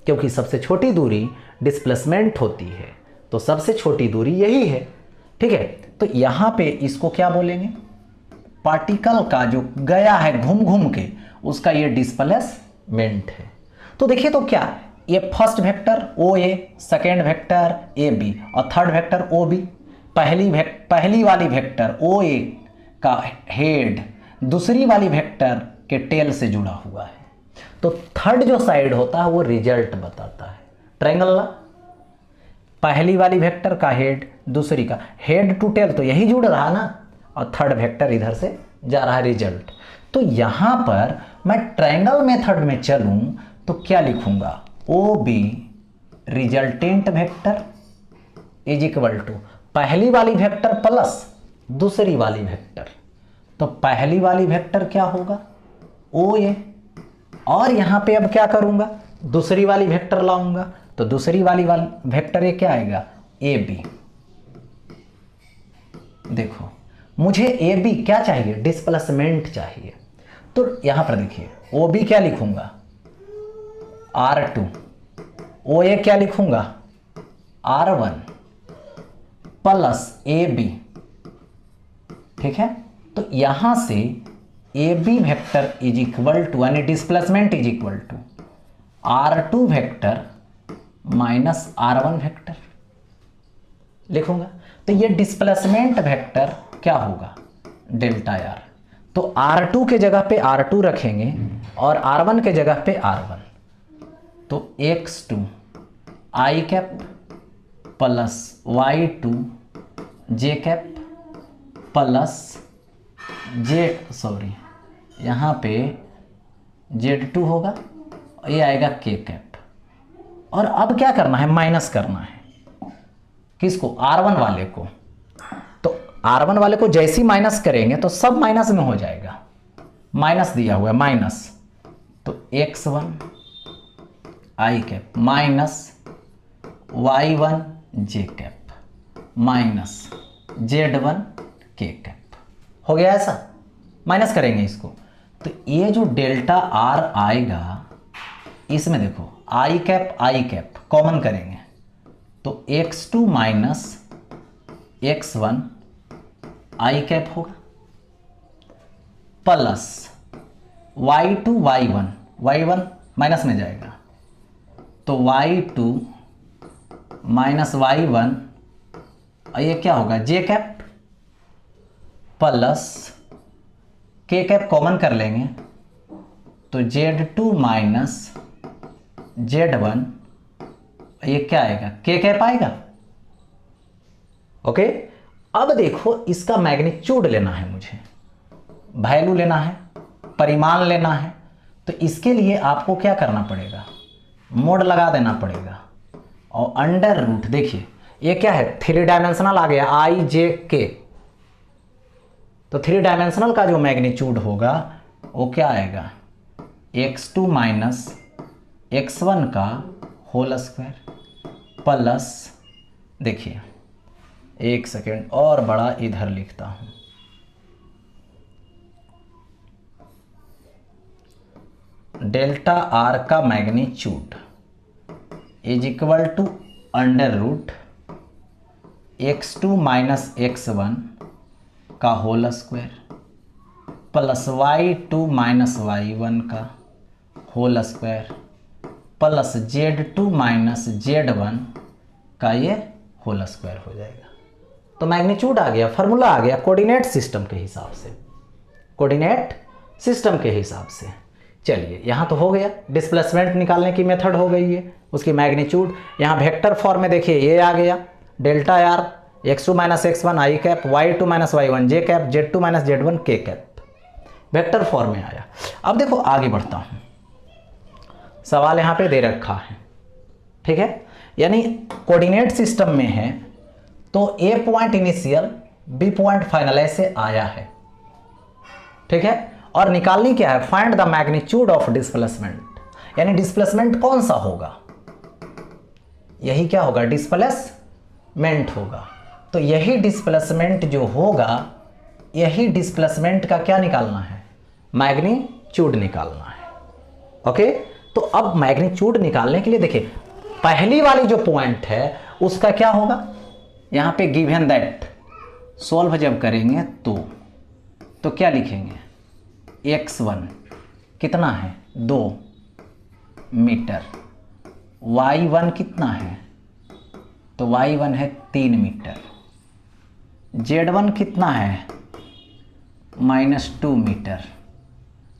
क्योंकि सबसे छोटी दूरी डिस्प्लेसमेंट होती है, तो सबसे छोटी दूरी यही है। ठीक है, तो यहाँ पे इसको क्या बोलेंगे, पार्टिकल का जो गया है घूम घूम के, उसका ये डिस्प्लेसमेंट है। तो देखिए तो क्या, ये first vector O A, second vector A B और थर्ड वेक्टर ओ बी, पहली वाली वेक्टर ओ ए का हेड दूसरी वाली वेक्टर के टेल से जुड़ा हुआ है, तो थर्ड जो साइड होता है वो रिजल्ट बताता है। ट्रायंगल ना, पहली वाली वेक्टर का हेड दूसरी का हेड टू टेल, तो यही जुड़ रहा ना, और थर्ड वेक्टर इधर से जा रहा है रिजल्ट। तो यहां पर मैं ट्रायंगल मेथड में चलूं तो क्या लिखूंगा, O B resultant vector is equal to पहली वाली वेक्टर प्लस दूसरी वाली वेक्टर, तो पहली वाली वेक्टर क्या होगा, ओ ए, और यहां पे अब क्या करूंगा, दूसरी वाली वेक्टर लाऊंगा, तो दूसरी वाली वेक्टर ये क्या आएगा, ए बी। देखो मुझे ए बी क्या चाहिए, डिस्प्लेसमेंट चाहिए, तो यहां पर देखिए ओ बी क्या लिखूंगा, R2, ओ ए क्या लिखूंगा, R1 प्लस ए बी। ठीक है, तो यहां से A B vector is equal to, यानी displacement is equal to R2 vector minus R1 vector लिखूंगा। तो ये डिस्प्लेसमेंट वेक्टर क्या होगा, डेल्टा आर। तो R2 के जगह पे R2 रखेंगे और R1 के जगह पे R1, तो x2 i cap plus y2 j cap plus यहाँ पे z2 होगा, ये आएगा k कैप। और अब क्या करना है, माइनस करना है किसको, R1 वाले को। तो R1 वाले को जैसी माइनस करेंगे तो सब माइनस में हो जाएगा, माइनस दिया हुआ है माइनस, तो x1 i cap minus y1 j cap minus z1 k cap. हो गया ऐसा, माइनस करेंगे इसको, तो ये जो डेल्टा आर आएगा इसमें देखो i कैप कॉमन करेंगे, तो x2 minus x1 i cap होगा प्लस y2 y1 माइनस में जाएगा, तो y2 माइनस y1, ये क्या होगा j cap plus k cap common कर लेंगे, तो z2 माइनस z1, ये क्या आएगा k कैप आएगा। ओके, अब देखो इसका मैग्नीट्यूड लेना है मुझे, वैल्यू लेना है, परिमाण लेना है। तो इसके लिए आपको क्या करना पड़ेगा, मोड लगा देना पड़ेगा और अंडर रूट, देखिए ये क्या है, 3 डायमेंशनल आ गया i j k, तो 3 डायमेंशनल का जो मैग्नीट्यूड होगा वो क्या आएगा, x2 माइनस x1 का होल स्क्वायर प्लस, देखिए एक सेकेंड और बड़ा इधर लिखता हूं, डेल्टा आर का magnitude is equal to under root x2 minus x1 का whole square plus y2 minus y1 का whole square plus z2 minus z1 का ये होल स्क्वायर हो जाएगा। तो मैग्नीट्यूड आ गया, फार्मूला आ गया कोऑर्डिनेट सिस्टम के हिसाब से, कोऑर्डिनेट सिस्टम के हिसाब से। चलिए यहाँ तो हो गया, डिस्प्लेसमेंट निकालने की मेथड हो गई है, उसकी मैग्नीट्यूड यहाँ वेक्टर फॉर्म में देखिए ये आ गया delta R, x2 minus x1 i cap, y2 minus y1 j cap, z2 minus z1 k cap, vector form में आया। अब देखो आगे बढ़ता हूँ, सवाल यहाँ पे दे रखा है, ठीक है, यानी कोऑर्डिनेट सिस्टम में है तो a point initial b point final ऐसे आया है, ठीक है, और निकालनी क्या है, find the magnitude of displacement, यानी डिस्प्लेसमेंट कौन सा होगा, यही क्या होगा, डिस्प्लेसमेंट होगा। तो यही डिस्प्लेसमेंट जो होगा, यही डिस्प्लेसमेंट का क्या निकालना है, मैग्नीट्यूड निकालना है। ओके, तो अब मैग्नीट्यूड निकालने के लिए देखिए पहली वाली जो पॉइंट है उसका क्या होगा, यहाँ पे गिवन दैट सॉल्व जब करेंगे तो क्या लिखेंगे, x1 कितना है 2 मीटर, y1 कितना है, तो y1 है 3 मीटर, z1 कितना है -2 मीटर,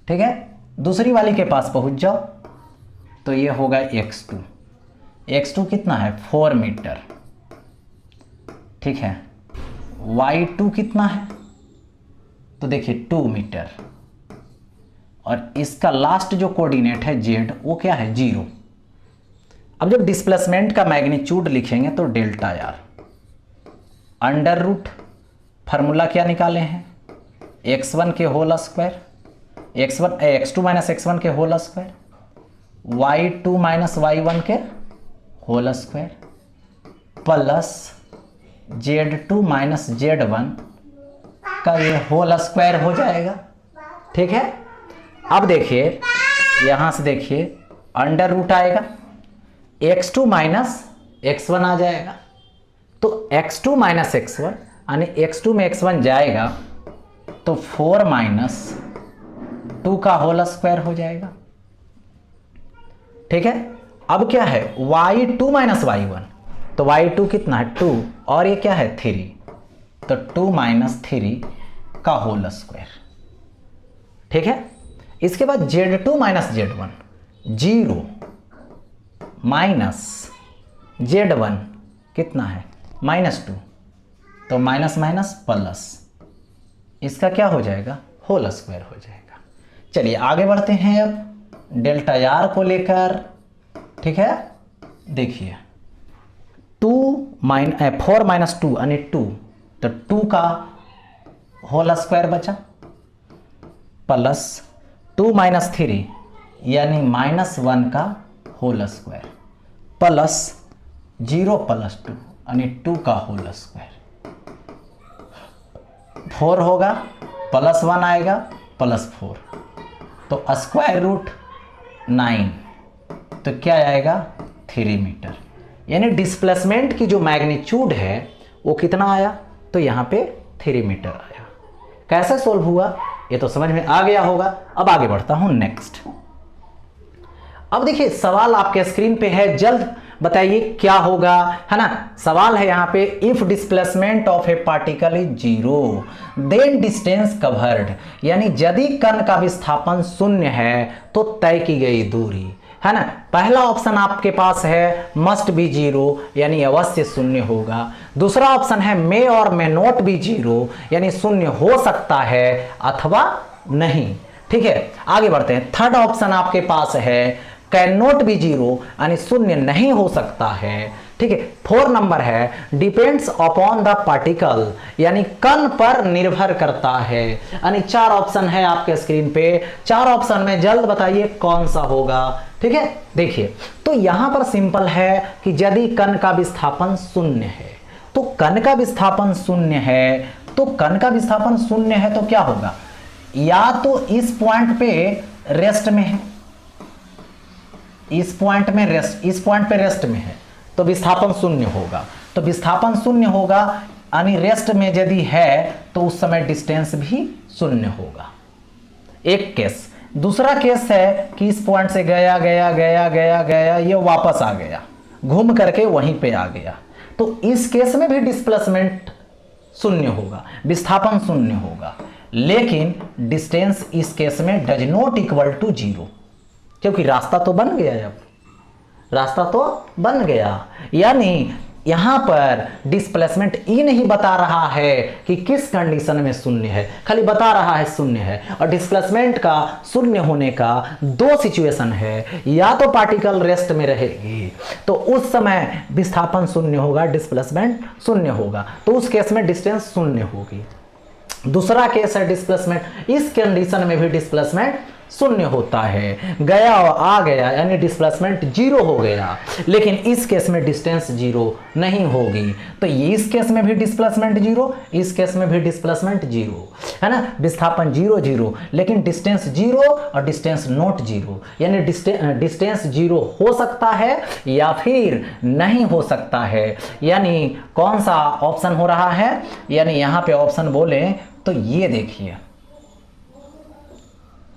ठीक है। दूसरी वाली के पास पहुंच जाओ तो ये होगा x2 कितना है 4 मीटर, ठीक है। y2 कितना है, तो देखिए 2 मीटर, और इसका लास्ट जो कोऑर्डिनेट है z, वो क्या है 0। अब जब डिस्प्लेसमेंट का मैग्नीट्यूड लिखेंगे तो delta r under root, formula क्या निकाले हैं, x1 के whole square, x2 minus x1 के whole square, y2 minus y1 के whole square plus z2 minus z1 का ये होल स्क्वायर हो जाएगा, ठीक है। अब देखिए यहां से देखिए अंडर रूट आएगा, x2 माइनस x1 आ जाएगा, तो x2 माइनस x1 यानी x2 में x1 जाएगा तो 4 माइनस 2 का होल स्क्वायर हो जाएगा, ठीक है। अब क्या है y2 माइनस y1, तो y2 कितना है 2 और ये क्या है 3, तो 2 - 3 का होल स्क्वायर। ठीक है, इसके बाद Z2 - Z1, 0 माइनस Z1 कितना है -2, तो माइनस माइनस प्लस, इसका क्या हो जाएगा होल स्क्वायर हो जाएगा। चलिए आगे बढ़ते हैं अब डेल्टा आर को लेकर। ठीक है, देखिए 4 - 2 यानी 2, तो 2 का होल स्क्वायर बचा, प्लस 2 - 3 यानी -1 का होल स्क्वायर, प्लस 0 + 2 यानी 2 का होल स्क्वायर, 4 होगा, +1 आएगा, +4, तो स्क्वायर रूट 9, तो क्या आएगा 3 मीटर। यानी डिस्प्लेसमेंट की जो मैग्नीट्यूड है वो कितना आया, तो यहाँ पे 3 मीटर आया। कैसे सोल्व हुआ ये तो समझ में आ गया होगा। अब आगे बढ़ता हूं नेक्स्ट। अब देखिए सवाल आपके स्क्रीन पे है, जल्द बताइए क्या होगा, है ना। सवाल है यहाँ पे, if displacement of a particle is 0 then distance covered, यानी यदि कण का विस्थापन 0 है तो तय की गई दूरी, है ना। पहला ऑप्शन आपके पास है मस्ट बी 0 यानी अवश्य 0 होगा। दूसरा ऑप्शन है मे और मे नॉट बी 0 यानी 0 हो सकता है अथवा नहीं। ठीक है, आगे बढ़ते हैं। थर्ड ऑप्शन आपके पास है कैन नॉट बी 0 यानी 0 नहीं हो सकता है। ठीक है, 4 नंबर है डिपेंड्स अपॉन द पार्टिकल यानी कण पर निर्भर करता है। यानी 4 ऑप्शन है आपके स्क्रीन पे, 4 ऑप्शन में जल्द बताइए कौन सा होगा। ठीक है, देखिए तो यहां पर सिंपल है कि यदि कण का विस्थापन 0 है, तो कण का विस्थापन 0 है, तो कण का विस्थापन 0 है तो क्या होगा, या तो इस पॉइंट पे रेस्ट में है, इस पॉइंट में रेस्ट, इस पॉइंट पे रेस्ट में है तो विस्थापन 0 होगा। तो विस्थापन 0 होगा यानी रेस्ट में यदि है तो उस समय डिस्टेंस भी 0 होगा, एक केस। दूसरा केस है कि इस पॉइंट से गया गया गया गया गया, ये वापस आ गया, घूम करके वहीं पे आ गया, तो इस केस में भी डिस्प्लेसमेंट 0 होगा, विस्थापन 0 होगा। लेकिन डिस्टेंस इस केस में डज नॉट इक्वल टू 0, क्योंकि रास्ता तो बन गया, अब रास्ता तो बन गया। यानी यहां पर डिस्प्लेसमेंट ई नहीं बता रहा है कि किस कंडीशन में 0 है, खाली बता रहा है 0 है। और डिस्प्लेसमेंट का 0 होने का 2 सिचुएशन है, या तो पार्टिकल रेस्ट में रहेगी तो उस समय विस्थापन 0 होगा, डिस्प्लेसमेंट 0 होगा, तो उस केस में डिस्टेंस 0 होगी। दूसरा केस है डिस्प्लेसमेंट, इस कंडीशन में भी डिस्प्लेसमेंट 0 होता है, गया और आ गया यानी डिस्प्लेसमेंट 0 हो गया। लेकिन इस केस में डिस्टेंस 0 नहीं होगी, तो ये इस केस में भी डिस्प्लेसमेंट 0, इस केस में भी डिस्प्लेसमेंट 0, है ना। विस्थापन 0 0 लेकिन डिस्टेंस 0 और डिस्टेंस नॉट 0, यानी डिस्टेंस 0 हो सकता है या फिर नहीं हो सकता है। यानी कौन सा ऑप्शन हो रहा है, यानी यहां पे ऑप्शन बोले तो ये देखिए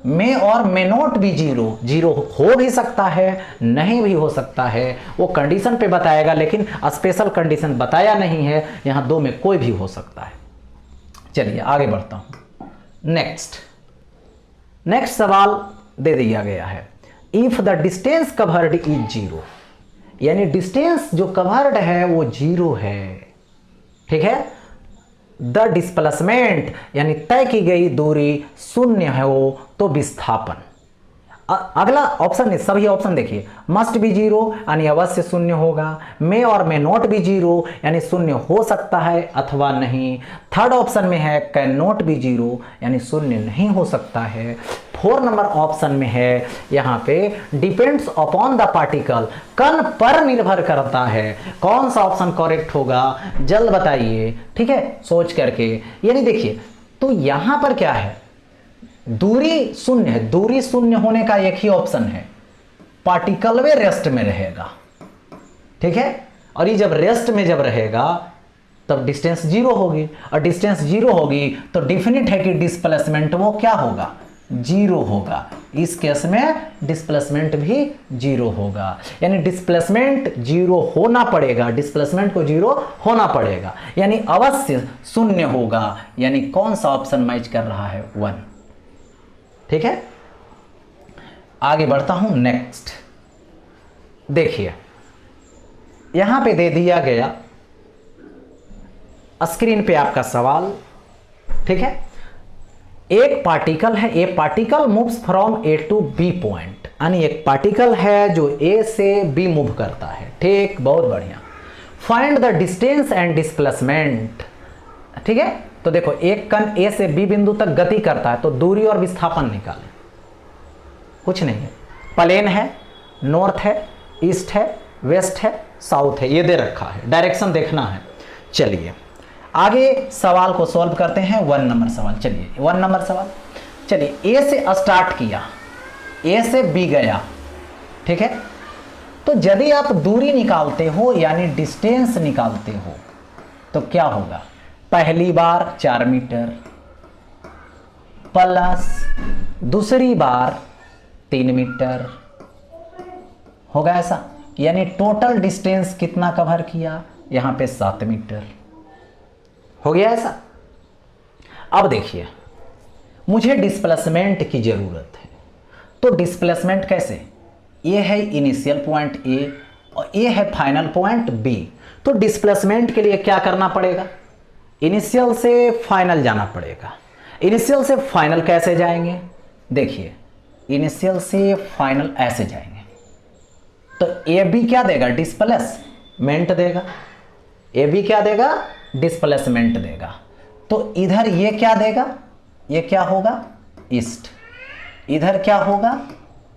मे और मे नॉट बी 0, 0 हो भी सकता है नहीं भी हो सकता है, वो कंडीशन पे बताएगा, लेकिन स्पेशल कंडीशन बताया नहीं है, यहां 2 में कोई भी हो सकता है। चलिए आगे बढ़ता हूं। नेक्स्ट सवाल दे दिया गया है, if the distance covered is 0, यानी डिस्टेंस जो कवर्ड है वो 0 है। ठीक है, द डिस्प्लेसमेंट यानी तय की गई दूरी 0 है वो, तो विस्थापन। अगला ऑप्शन है, सभी ऑप्शन देखिए, मस्ट बी 0 यानी अवश्य 0 होगा, मे और मे नॉट बी 0 यानी 0 हो सकता है अथवा नहीं। थर्ड ऑप्शन में है कैन नॉट बी 0 यानी 0 नहीं हो सकता है। 4 नंबर ऑप्शन में है यहाँ पे डिपेंड्स अपॉन द पार्टिकल, कण पर निर्भर करता है। कौन सा ऑप्शन करेक्ट होगा जल्द बताइए, ठीक है, सोच करके। यानी देखिए तो यहां पर क्या है, दूरी 0 है, दूरी 0 होने का एक ही ऑप्शन है, पार्टिकल वे रेस्ट में रहेगा। ठीक है, और ये जब रेस्ट में जब रहेगा तब डिस्टेंस 0 होगी, और डिस्टेंस 0 होगी तो डेफिनेट है कि डिस्प्लेसमेंट वो क्या होगा, 0 होगा। इस केस में डिस्प्लेसमेंट भी 0 होगा, यानी डिस्प्लेसमेंट 0 होना पड़ेगा, डिस्प्लेसमेंट को 0 होना पड़ेगा, यानी अवश्य शून्य होगा, यानी कौन सा ऑप्शन मैच कर रहा है 1। ठीक है, आगे बढ़ता हूं नेक्स्ट। देखिए यहां पे दे दिया गया स्क्रीन पे आपका सवाल। ठीक है, एक पार्टिकल है, a particle moves from A to B point, यानी एक पार्टिकल है जो ए से बी मूव करता है। ठीक, बहुत बढ़िया। Find the distance and displacement. ठीक है, तो देखो एक कण ए से बी बिंदु तक गति करता है, तो दूरी और विस्थापन निकालें। कुछ नहीं है, प्लेन है, नॉर्थ है, ईस्ट है, वेस्ट है, साउथ है, ये दे रखा है, डायरेक्शन देखना है। चलिए आगे सवाल को सॉल्व करते हैं। 1 नंबर सवाल, चलिए 1 नंबर सवाल। चलिए ए से स्टार्ट किया, ए से बी गया। ठीक है, तो यदि आप दूरी निकालते हो यानी डिस्टेंस निकालते हो तो क्या होगा? पहली बार 4 मीटर प्लस दूसरी बार 3 मीटर होगा, ऐसा, यानी टोटल डिस्टेंस कितना कवर किया? यहां पे 7 मीटर हो गया ऐसा। अब देखिए मुझे डिस्प्लेसमेंट की जरूरत है, तो डिस्प्लेसमेंट कैसे? ये है इनिशियल पॉइंट ए और ये है फाइनल पॉइंट बी। तो डिस्प्लेसमेंट के लिए क्या करना पड़ेगा? इनिशियल से फाइनल जाना पड़ेगा। इनिशियल से फाइनल कैसे जाएंगे? देखिए इनिशियल से फाइनल ऐसे जाएंगे, तो ए बी क्या देगा? डिस्प्लेसमेंट देगा। ए बी क्या देगा? डिस्प्लेसमेंट देगा। तो इधर ये क्या देगा? ये क्या होगा? ईस्ट। इधर क्या होगा?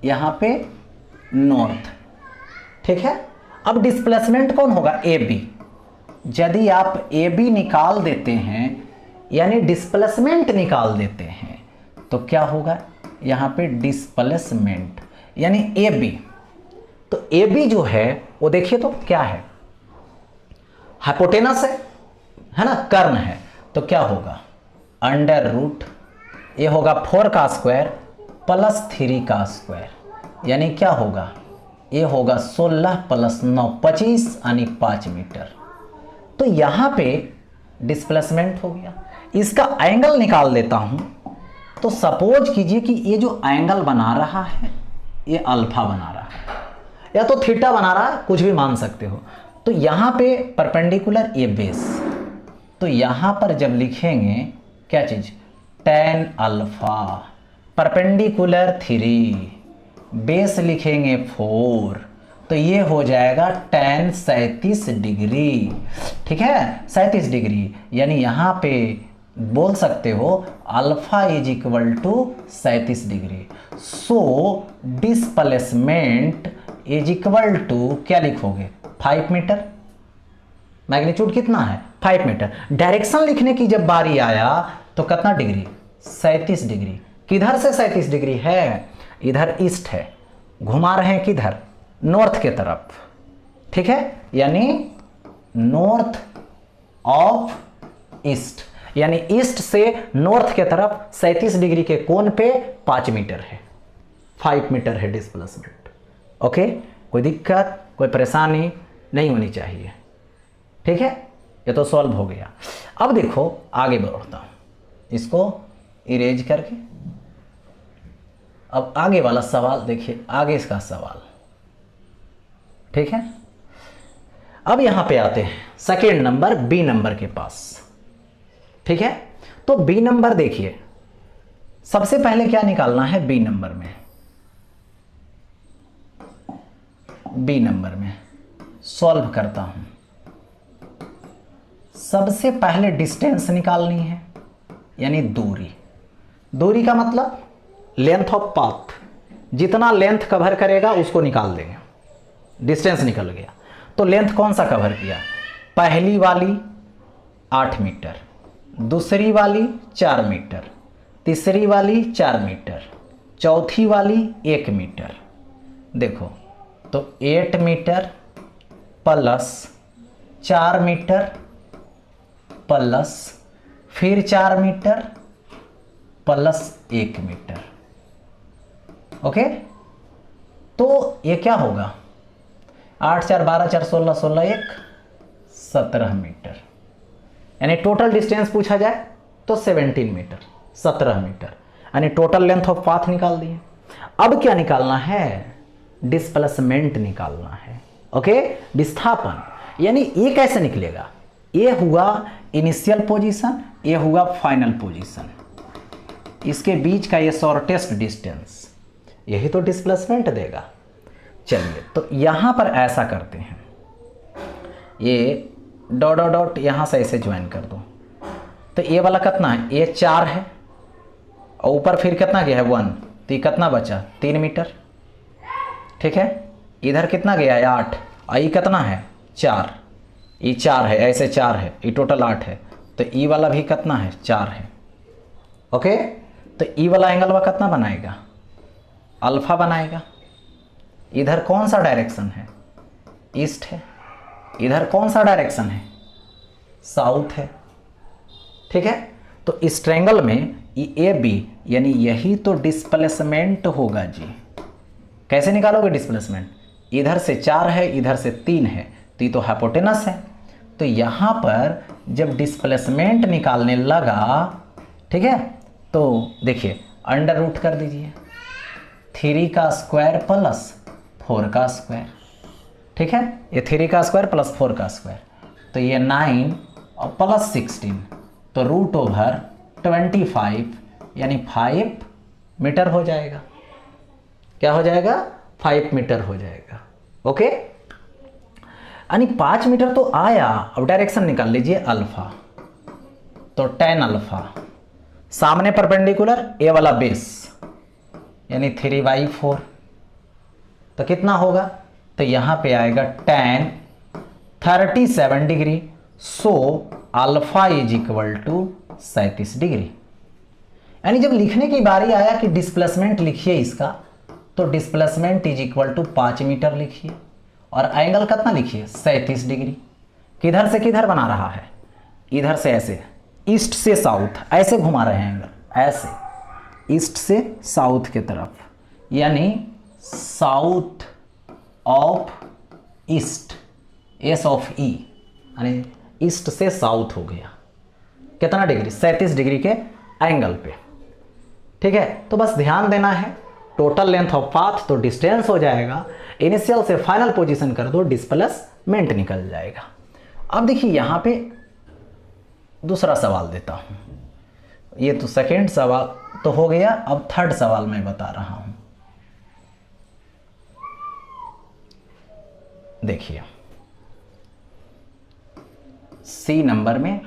यहां पे नॉर्थ। ठीक है, अब डिस्प्लेसमेंट कौन होगा? A B. यदि आप ए बी निकाल देते हैं यानी डिस्प्लेसमेंट निकाल देते हैं तो क्या होगा? यहां पे डिस्प्लेसमेंट यानी ए बी। तो ए बी जो है वो देखिए तो क्या है? हाइपोटेनस है ना, कर्ण है। तो क्या होगा? अंडर रूट, ये होगा 4 का स्क्वायर प्लस 3 का स्क्वायर, यानी क्या होगा? ये होगा 16 प्लस 9 25, यानी 5 मीटर। तो यहां पे डिस्प्लेसमेंट हो गया। इसका एंगल निकाल लेता हूं, तो सपोज कीजिए कि ये जो एंगल बना रहा है ये अल्फा बना रहा है या तो थीटा बना रहा है, कुछ भी मान सकते हो। तो यहां पे परपेंडिकुलर ए बेस, तो यहां पर जब लिखेंगे क्या चीज? tan अल्फा, परपेंडिकुलर 3, बेस लिखेंगे 4, तो ये हो जाएगा tan 37 डिग्री। ठीक है, 37 डिग्री, यानी यहां पे बोल सकते हो alpha is equal to 37 degree. So displacement is equal to क्या लिखोगे? 5 मीटर। मैग्नीट्यूड कितना है? 5 मीटर। डायरेक्शन लिखने की जब बारी आया तो कितना डिग्री? 37 डिग्री। किधर से 37 डिग्री है? इधर ईस्ट है, घुमा रहे हैं किधर? नॉर्थ के तरफ। ठीक है, यानी नॉर्थ ऑफ ईस्ट, यानी ईस्ट से नॉर्थ के तरफ 37 डिग्री के कोण पे 5 मीटर है, 5 मीटर है डिस्प्लेसमेंट। ओके, कोई दिक्कत, कोई परेशानी नहीं होनी चाहिए। ठीक है, ये तो सॉल्व हो गया। अब देखो आगे बढ़ता हूं, इसको इरेज करके। अब आगे वाला सवाल देखिए, आगे इसका सवाल। ठीक है, अब यहां पे आते हैं सेकेंड नंबर बी नंबर के पास। ठीक है, तो बी नंबर देखिए, सबसे पहले क्या निकालना है? बी नंबर में, बी नंबर में सॉल्व करता हूं। सबसे पहले डिस्टेंस निकालनी है, यानी दूरी। दूरी का मतलब लेंथ ऑफ पाथ, जितना लेंथ कवर करेगा उसको निकाल देंगे। डिस्टेंस निकल गया, तो लेंथ कौन सा कवर किया? पहली वाली 8 मीटर, दूसरी वाली 4 मीटर, तीसरी वाली 4 मीटर, चौथी वाली 1 मीटर। देखो तो 8 मीटर प्लस 4 मीटर प्लस फिर 4 मीटर प्लस 1 मीटर, ओके, तो ये क्या होगा, 8 4 12 4 16 16 1 17 मीटर, यानी टोटल डिस्टेंस पूछा जाए तो 17 मीटर, 17 मीटर, यानी टोटल लेंथ ऑफ पाथ निकाल दिए। अब क्या निकालना है, डिस्प्लेसमेंट निकालना है। ओके, विस्थापन, यानी ये कैसे निकलेगा, ये हुआ इनिशियल पोजीशन, ये हुआ फाइनल पोजीशन, इसके बीच का ये शॉर्टेस्ट डिस्टेंस, यही तो डिस्प्लेसमेंट देगा। चलिए, तो यहां पर ऐसा करते हैं, ये डॉट डॉट डॉट यहां से ऐसे ज्वाइन कर दो, तो ये वाला कितना है, ये 4 है, और ऊपर फिर कितना गया है 1, तो ये कितना बचा 3 मीटर। ठीक है, इधर कितना गया है 8, और ये कितना है 4, ये 4 है, ऐसे 4 है, ये टोटल 8 है, तो ई वाला भी कितना है 4 है। ओके, तो ई वाला एंगल वह कितना बनाएगा, अल्फा बनाएगा। इधर कौन सा डायरेक्शन है, ईस्ट है, इधर कौन सा डायरेक्शन है, साउथ है। ठीक है, तो इस ट्रायंगल में ए बी, यानी यही तो डिस्प्लेसमेंट होगा जी। कैसे निकालोगे डिस्प्लेसमेंट, इधर से 4 है, इधर से 3 है, तो ये तो हाइपोटेनस है। तो यहाँ पर जब डिस्प्लेसमेंट निकालने लगा, ठीक है, तो देखिए अंडर रूट कर दीजिए, 3 का स्क्वायर प्लस 4 का स्क्वायर। ठीक है, ये 3 का स्क्वायर प्लस 4 का स्क्वायर, तो ये 9 और प्लस 16, तो रूट ओवर 25, यानी 5 मीटर हो जाएगा। क्या हो जाएगा, 5 मीटर हो जाएगा। ओके, यानी 5 मीटर तो आया। अब डायरेक्शन निकाल लीजिए अल्फा, तो tan अल्फा, सामने परपेंडिकुलर ए वाला बेस, यानी 3/4, तो कितना होगा, तो यहां पे आएगा tan 37 degree, so alpha is equal to 37 degree. यानी जब लिखने की बारी आया कि डिस्प्लेसमेंट लिखिए इसका, तो displacement is equal to 5 meter लिखिए, और एंगल कितना लिखिए 37 डिग्री। किधर से किधर बना रहा है, इधर से ऐसे, ईस्ट से साउथ ऐसे घुमा रहे हैं एंगल, ऐसे ईस्ट से साउथ के तरफ, यानी south of east, S of E, यानी ईस्ट से साउथ हो गया। कितना डिग्री, 37 डिग्री के एंगल पे। ठीक है, तो बस ध्यान देना है, टोटल लेंथ ऑफ पाथ तो डिस्टेंस हो जाएगा, इनिशियल से फाइनल पोजीशन कर दो, डिस्प्लेसमेंट निकल जाएगा। अब देखिए यहां पे दूसरा सवाल देता हूं, ये तो सेकेंड सवाल तो हो गया, अब थर्ड सवाल मैं बता रहा हूं। देखिए सी नंबर में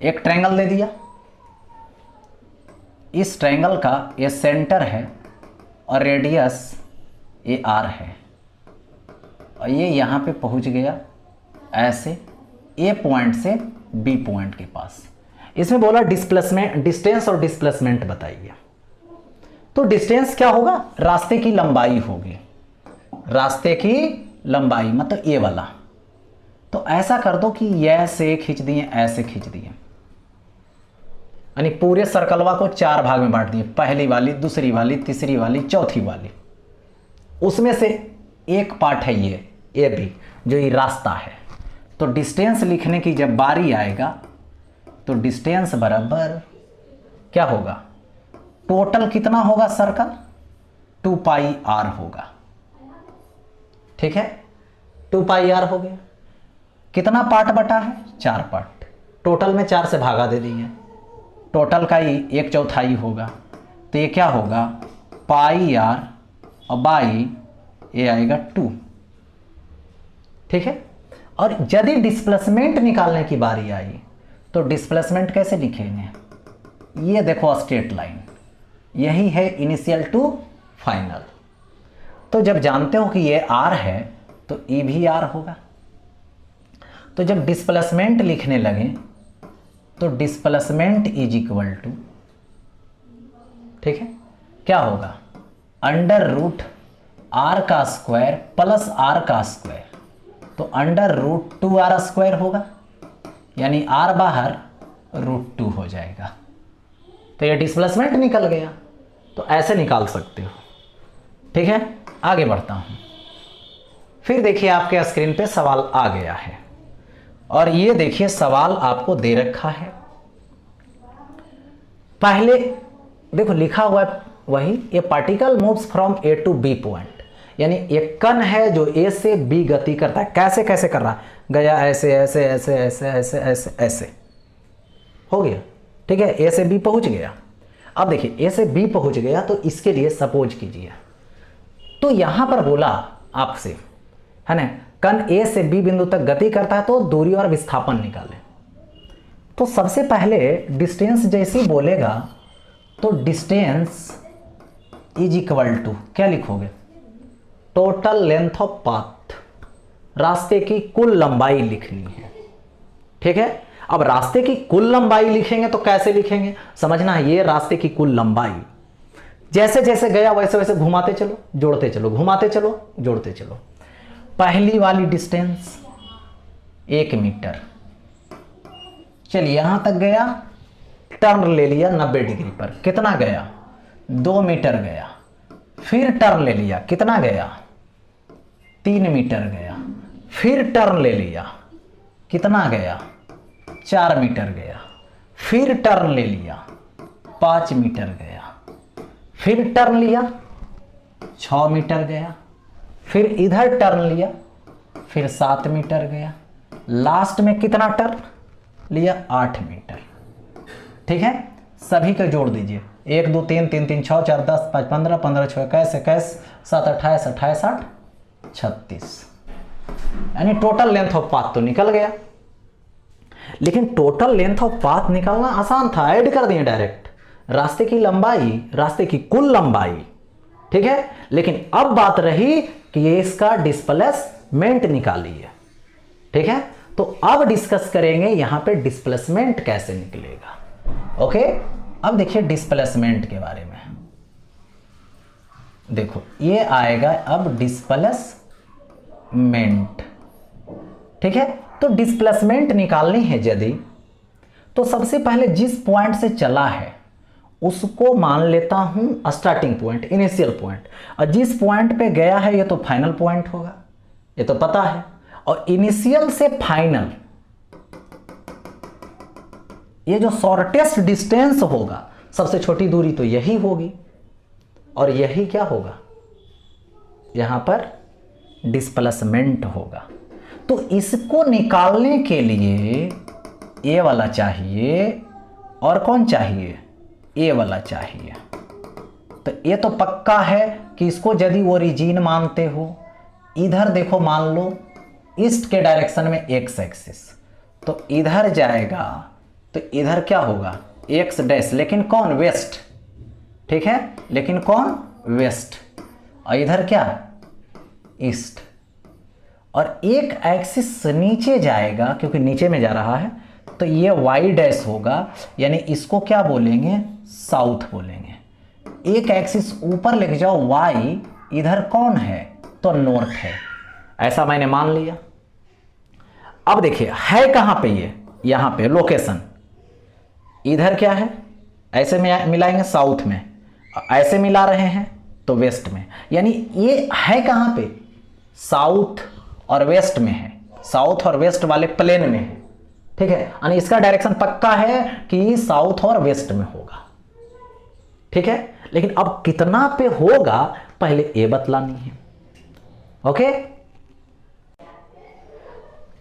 एक ट्रायंगल दे दिया, इस ट्रायंगल का ये सेंटर है और रेडियस ये आर है, और ये यहाँ पे पहुँच गया ऐसे ए पॉइंट से बी पॉइंट के पास। इसमें बोला डिस्प्लेसमेंट, डिस्टेंस और डिस्प्लेसमेंट बताइए। तो डिस्टेंस क्या होगा, रास्ते की लंबाई होगी, रास्ते की लंबाई मतलब ये वाला। तो ऐसा कर दो कि ऐसे खींच दिए, ऐसे खींच दिए, यानी पूरे सर्कलवा को 4 भाग में बांट दिए, पहली वाली, दूसरी वाली, तीसरी वाली, चौथी वाली। उसमें से एक पार्ट है ये ए बी, जो ये रास्ता है। तो डिस्टेंस लिखने की जब बारी आएगा, तो डिस्टेंस बराबर क्या होगा, टोटल कितना होगा सर्कल, 2πr होगा। ठीक है, 2πr हो गया। कितना पार्ट बटा है, 4 पार्ट, टोटल में 4 से भागा दे देंगे, टोटल का ही 1/4 होगा। तो ये क्या होगा, πr और बाई ये आएगा 2। ठीक है, और यदि डिस्प्लेसमेंट निकालने की बारी आई, तो डिस्प्लेसमेंट कैसे लिखेंगे, ये देखो स्ट्रेट लाइन, यही है इनिशियल टू फाइनल। तो जब जानते हो कि ये r है, तो ई भी r होगा। तो जब डिस्प्लेसमेंट लिखने लगे, तो डिस्प्लेसमेंट इज इक्वल टू, ठीक है, क्या होगा, अंडर रूट r का स्क्वायर प्लस r का स्क्वायर, तो अंडर रूट 2r स्क्वायर होगा, यानी r बाहर √2 हो जाएगा। तो ये डिस्प्लेसमेंट निकल गया। तो ऐसे निकाल सकते हो। ठीक है, आगे बढ़ता हूं। फिर देखिए आपके स्क्रीन पे सवाल आ गया है और ये देखिए सवाल आपको दे रखा है। पहले देखो लिखा हुआ है वही, a particle moves from A to B point, यानी एक कण है जो ए से बी गति करता है। कैसे कैसे कर रहा है, गया ऐसे ऐसे ऐसे ऐसे ऐसे ऐसे ऐसे, हो गया। ठीक है, ए से बी पहुंच गया। अब देखिए ए से बी पहुंच गया तो इसके लिए सपोज कीजिए, तो यहां पर बोला आपसे है ना, कण ए से बी बिंदु तक गति करता है तो दूरी और विस्थापन निकालें। तो सबसे पहले डिस्टेंस जैसे ही बोलेगा तो डिस्टेंस इज इक्वल टू क्या लिखोगे, टोटल लेंथ ऑफ पाथ, रास्ते की कुल लंबाई लिखनी है। ठीक है, अब रास्ते की कुल लंबाई लिखेंगे तो कैसे लिखेंगे, समझना है, ये रास्ते की कुल लंबाई, जैसे जैसे गया वैसे वैसे घुमाते चलो जोड़ते चलो, घुमाते चलो जोड़ते चलो। पहली वाली डिस्टेंस 1 मीटर, चलिए यहां तक गया, टर्न ले लिया 90 डिग्री पर, कितना गया 2 मीटर गया। फिर टर्न ले लिया, कितना गया 3 मीटर गया। फिर टर्न ले लिया, कितना गया 4 मीटर गया। फिर टर्न ले लिया 5 मीटर गया। फिर टर्न लिया 6 मीटर गया। फिर इधर टर्न लिया, फिर 7 मीटर गया। लास्ट में कितना टर्न लिया 8 मीटर। ठीक है, सभी को जोड़ दीजिए, 1 2 3 3 3 6 4 10 5 15 15 6 21 21 7 28 28 60 36, यानी टोटल लेंथ ऑफ पाथ तो निकल गया। लेकिन टोटल लेंथ ऑफ पाथ निकालना आसान था, ऐड कर दिए डायरेक्ट रास्ते की लंबाई, रास्ते की कुल लंबाई। ठीक है, लेकिन अब बात रही कि ये इसका डिस्प्लेसमेंट निकालिए। ठीक है, तो अब डिस्कस करेंगे यहां पे डिस्प्लेसमेंट कैसे निकलेगा। ओके, अब देखिए डिस्प्लेसमेंट के बारे में, देखो ये आएगा अब डिस्प्लेसमेंट। ठीक है, तो डिस्प्लेसमेंट निकालनी है यदि, तो सबसे पहले जिस पॉइंट से चला है उसको मान लेता हूं स्टार्टिंग पॉइंट, इनिशियल पॉइंट, और जिस पॉइंट पे गया है ये तो फाइनल पॉइंट होगा, ये तो पता है। और इनिशियल से फाइनल ये जो शॉर्टेस्ट डिस्टेंस होगा, सबसे छोटी दूरी तो यही होगी, और यही क्या होगा यहां पर डिस्प्लेसमेंट होगा। तो इसको निकालने के लिए ए वाला चाहिए और कौन चाहिए, ए वाला चाहिए। तो ये तो पक्का है कि इसको यदि ओरिजिन मानते हो, इधर देखो मान लो ईस्ट के डायरेक्शन में एक्स एक्सिस, तो इधर जाएगा तो इधर क्या होगा एक्स डैश, लेकिन कौन वेस्ट। ठीक है, लेकिन कौन वेस्ट, और इधर क्या ईस्ट। और एक एक्सिस नीचे जाएगा क्योंकि नीचे में जा रहा है, तो ये वाई डैश होगा, यानी इसको क्या बोलेंगे साउथ बोलेंगे। एक एक्सिस ऊपर लेके जाओ वाई, इधर कौन है तो नॉर्थ है, ऐसा मैंने मान लिया। अब देखिए है कहां पे ये, यहां पे लोकेशन, इधर क्या है ऐसे में मिलाएंगे साउथ में, ऐसे मिला रहे हैं तो वेस्ट में, यानी ये है कहां पे साउथ और वेस्ट में है, साउथ और वेस्ट वाले प्लेन में है। ठीक है, यानी इसका डायरेक्शन पक्का है कि साउथ और वेस्ट में होगा। ठीक है, लेकिन अब कितना पे होगा पहले ये बतलानी है। ओके,